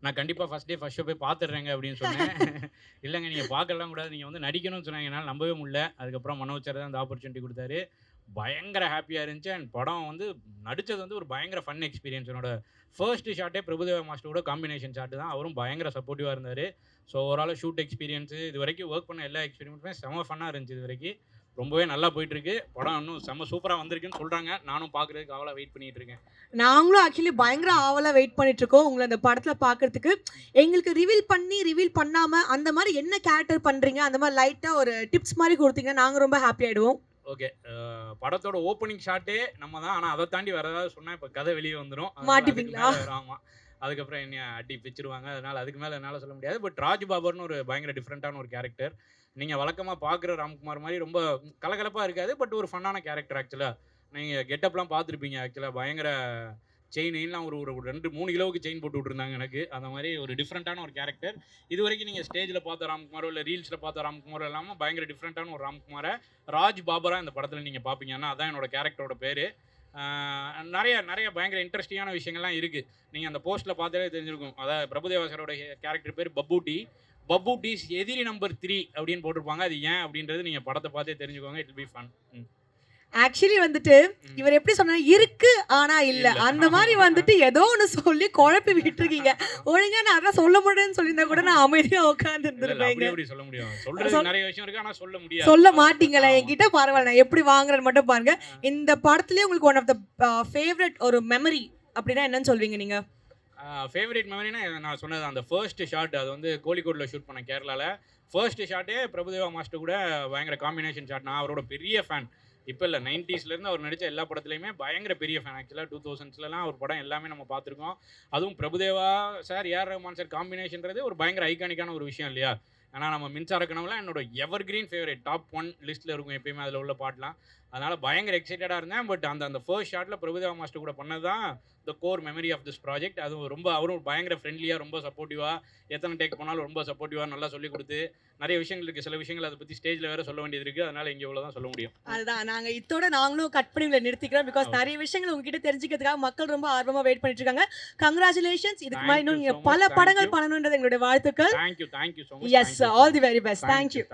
நான் கண்டிப்பாக ஃபஸ்ட் டே ஃபர்ஸ்ட் ஷோ போய் பார்த்துட்றேங்க அப்படின்னு சொன்னேன். இல்லைங்க நீங்கள் பார்க்கலாம் கூடாது, நீங்கள் வந்து நடிக்கணும்னு சொன்னாங்க. என்னால் நம்பவே முடியல. அதுக்கப்புறம் மனோஜ் சார் தான் அந்த ஆப்பர்ச்சுனிட்டி கொடுத்தாரு. பயங்கர ஹாப்பியாக இருந்துச்சு. அண்ட் படம் வந்து நடித்தது வந்து ஒரு பயங்கர ஃபன் எக்ஸ்பீரியன்ஸ். என்னோட ஃபர்ஸ்ட் ஷாட்டே பிரபுதேவா மாஸ்டரோட காம்பினேஷன் ஷாட்டு தான். அவரும் பயங்கர சப்போர்ட்டிவாக இருந்தார். ஸோ ஓவரால் ஷூட் எக்ஸ்பீரியன்ஸு இது வரைக்கும் ஒர்க் பண்ண எல்லா எக்ஸ்பீரியன்ஸுமே செம்ம ஃபன்னாக இருந்துச்சு. இது வரைக்கும் ரொம்பவே நல்லா போயிட்டுருக்கு. படம் இன்னும் செம்ம சூப்பராக வந்திருக்குன்னு சொல்கிறாங்க. நானும் பார்க்குறதுக்கு ஆவலாக வெயிட் பண்ணிகிட்டு இருக்கேன். நாங்களும் ஆக்சுவலி பயங்கர ஆவலாக வெயிட் பண்ணிட்டு இருக்கோம் உங்களை அந்த படத்தில் பார்க்கறதுக்கு. எங்களுக்கு ரிவீல் பண்ணாமல் அந்த மாதிரி என்ன கேரக்டர் பண்ணுறீங்க அந்த மாதிரி லைட்டாக ஒரு டிப்ஸ் மாதிரி கொடுத்தீங்கன்னா நாங்கள் ரொம்ப ஹாப்பி ஆகிடுவோம். ஓகே, படத்தோட ஓப்பனிங் ஷாட்டே நம்ம தான். ஆனால் அதை தாண்டி வேறு ஏதாவது சொன்னால் இப்போ கதை வெளியே வந்துடும். மாட்டிப்பீங்களா? ஆமாம், அதுக்கப்புறம் என்ன அடி பிச்சிருவாங்க. அதனால் அதுக்கு மேலே என்னால் சொல்ல முடியாது. பட் ராஜ் பாபர்னு ஒரு பயங்கர டிஃப்ரெண்ட்டான ஒரு கேரக்டர். நீங்கள் வழக்கமாக பார்க்குற ராம்குமார் மாதிரி ரொம்ப கலகலப்பாக இருக்காது. பட் ஒரு ஃபன்னான கேரக்டர். ஆக்சுவலாக நீங்கள் கெட்டப்லாம் பார்த்துருப்பீங்க. ஆக்சுவலாக பயங்கர செயின்லாம் ஒரு 2-3 கிலோவுக்கு செயின் போட்டு விட்ருந்தாங்க எனக்கு. அந்த மாதிரி ஒரு டிஃப்ரெண்ட்டான ஒரு கேரக்டர். இது வரைக்கும் நீங்கள் ஸ்டேஜில் பார்த்த ராம்குமாரோ இல்லை ரீல்ஸில் பார்த்த ராம்குமாரோ இல்லாமல் பயங்கர டிஃப்ரெண்ட்டான ஒரு ராம்குமாரை ராஜ் பாபரா இந்த படத்தில் நீங்கள் பார்ப்பீங்க. ஆனால் அதான் என்னோட கேரக்டரோட பேர். நிறைய பயங்கர இன்ட்ரெஸ்டிங்கான விஷயங்கள்லாம் இருக்குது. நீங்கள் அந்த போஸ்ட்டில் பார்த்தாலே தெரிஞ்சிருக்கும். அதாவது பிரபுதேவா சாரோட கேரக்டர் பேர் பப்பூட்டி. பப்பூட்டிஸ் எதிரி நம்பர் 3 அப்படின்னு போட்டிருப்பாங்க. அது ஏன் அப்படின்றது நீங்கள் படத்தை பார்த்தே தெரிஞ்சுக்கோங்க. It will be fun. Actually வந்துட்டு இவர் எப்படி சொன்னா இருக்கு ஆனா இல்ல அந்த மாதிரி வந்துட்டு ஏதோ ஒன்று சொல்லி குழப்பி விட்டுருக்கீங்க. ஒழுங்கா நான் அதான் சொல்ல முடியும்னு சொல்லியிருந்தா கூட நான் அமைதியா உட்கார்ந்து இருந்திருப்பேன். சொல்ல முடியும், சொல்றது நிறைய விஷயம் இருக்கு. ஆனா சொல்ல முடியாது. சொல்ல மாட்டீங்களா என்கிட்ட? பரவாயில்ல, நான் எப்படி வாங்குறேன்னு மட்டும் பாருங்க. இந்த படத்துலயே உங்களுக்கு ஒன் ஆஃப் த ஃபேவரட் ஒரு மெமரி அப்படின்னா என்னன்னு சொல்வீங்க நீங்க? ஃபேவரட் மெமரினா நான் சொன்னது அந்த ஃபர்ஸ்ட் ஷாட். அது வந்து கோழிக்கோடில் ஷூட் பண்ண கேரளாவில். ஃபர்ஸ்ட் ஷாட்டே பிரபுதேவா மாஸ்டர் கூட பயங்கர காம்பினேஷன் ஷாட். நான் அவரோட பெரிய ஃபேன். இப்போ இல்லை, 90ஸ்லேருந்து அவர் நடித்த எல்லா படத்துலையுமே பயங்கர பெரிய ஃபேன். ஆக்சுவலாக 2000ஸ்லாம் அவர் படம் எல்லாமே நம்ம பார்த்துருக்கோம். அதுவும் Prabhudeva sir AR Rahman sir காம்பினேஷன்றது ஒரு பயங்கர ஐகானிக்கான ஒரு விஷயம் இல்லையா? ஆனால் நம்ம மின்சார கனவுலாம் என்னோட எவர் கிரீன் ஃபேவரட் டாப் 1 லிஸ்ட்டில் இருக்கும் எப்பயுமே அதில் உள்ள பாட்டெலாம். அதனால் பயங்கர எக்ஸைட்டடாக இருந்தேன். பட் அந்த ஃபர்ஸ்ட் ஷாட்டில் பிரபுதேவா மாஸ்டர் கூட பண்ணது தான் the core memory of this project. அதுவும் ரொம்ப அவரும் பயங்கர ஃப்ரெண்ட்லியாக, ரொம்ப சப்போர்ட்டிவாக, எத்தனை டேக் போனாலும் ரொம்ப சப்போர்ட்டிவாக நல்லா சொல்லிக் கொடுத்து நிறைய விஷயங்கள் இருக்குது. சில விஷயங்கள் அதை பற்றி ஸ்டேஜில் வேறு சொல்ல வேண்டியது இருக்குது. அதனால் இங்கே இவ்வளோ தான் சொல்ல முடியும். அதுதான் நாங்களும் கட் பண்ணி உங்களை நிறுத்திக்கிறோம். பிகாஸ் நிறைய விஷயங்கள் உங்ககிட்ட தெரிஞ்சுக்கிறதுக்காக மக்கள் ரொம்ப ஆர்வமாக வெயிட் பண்ணிட்டு இருக்காங்க. கங்க்ராச்சுலேஷன்ஸ். இதுக்கு மாதிரி இன்னும் நீங்கள் பல படங்கள் பண்ணணுன்றது எங்களுடைய வாழ்த்துக்கள். Thank you so much. Yes, all the very best. Thank you.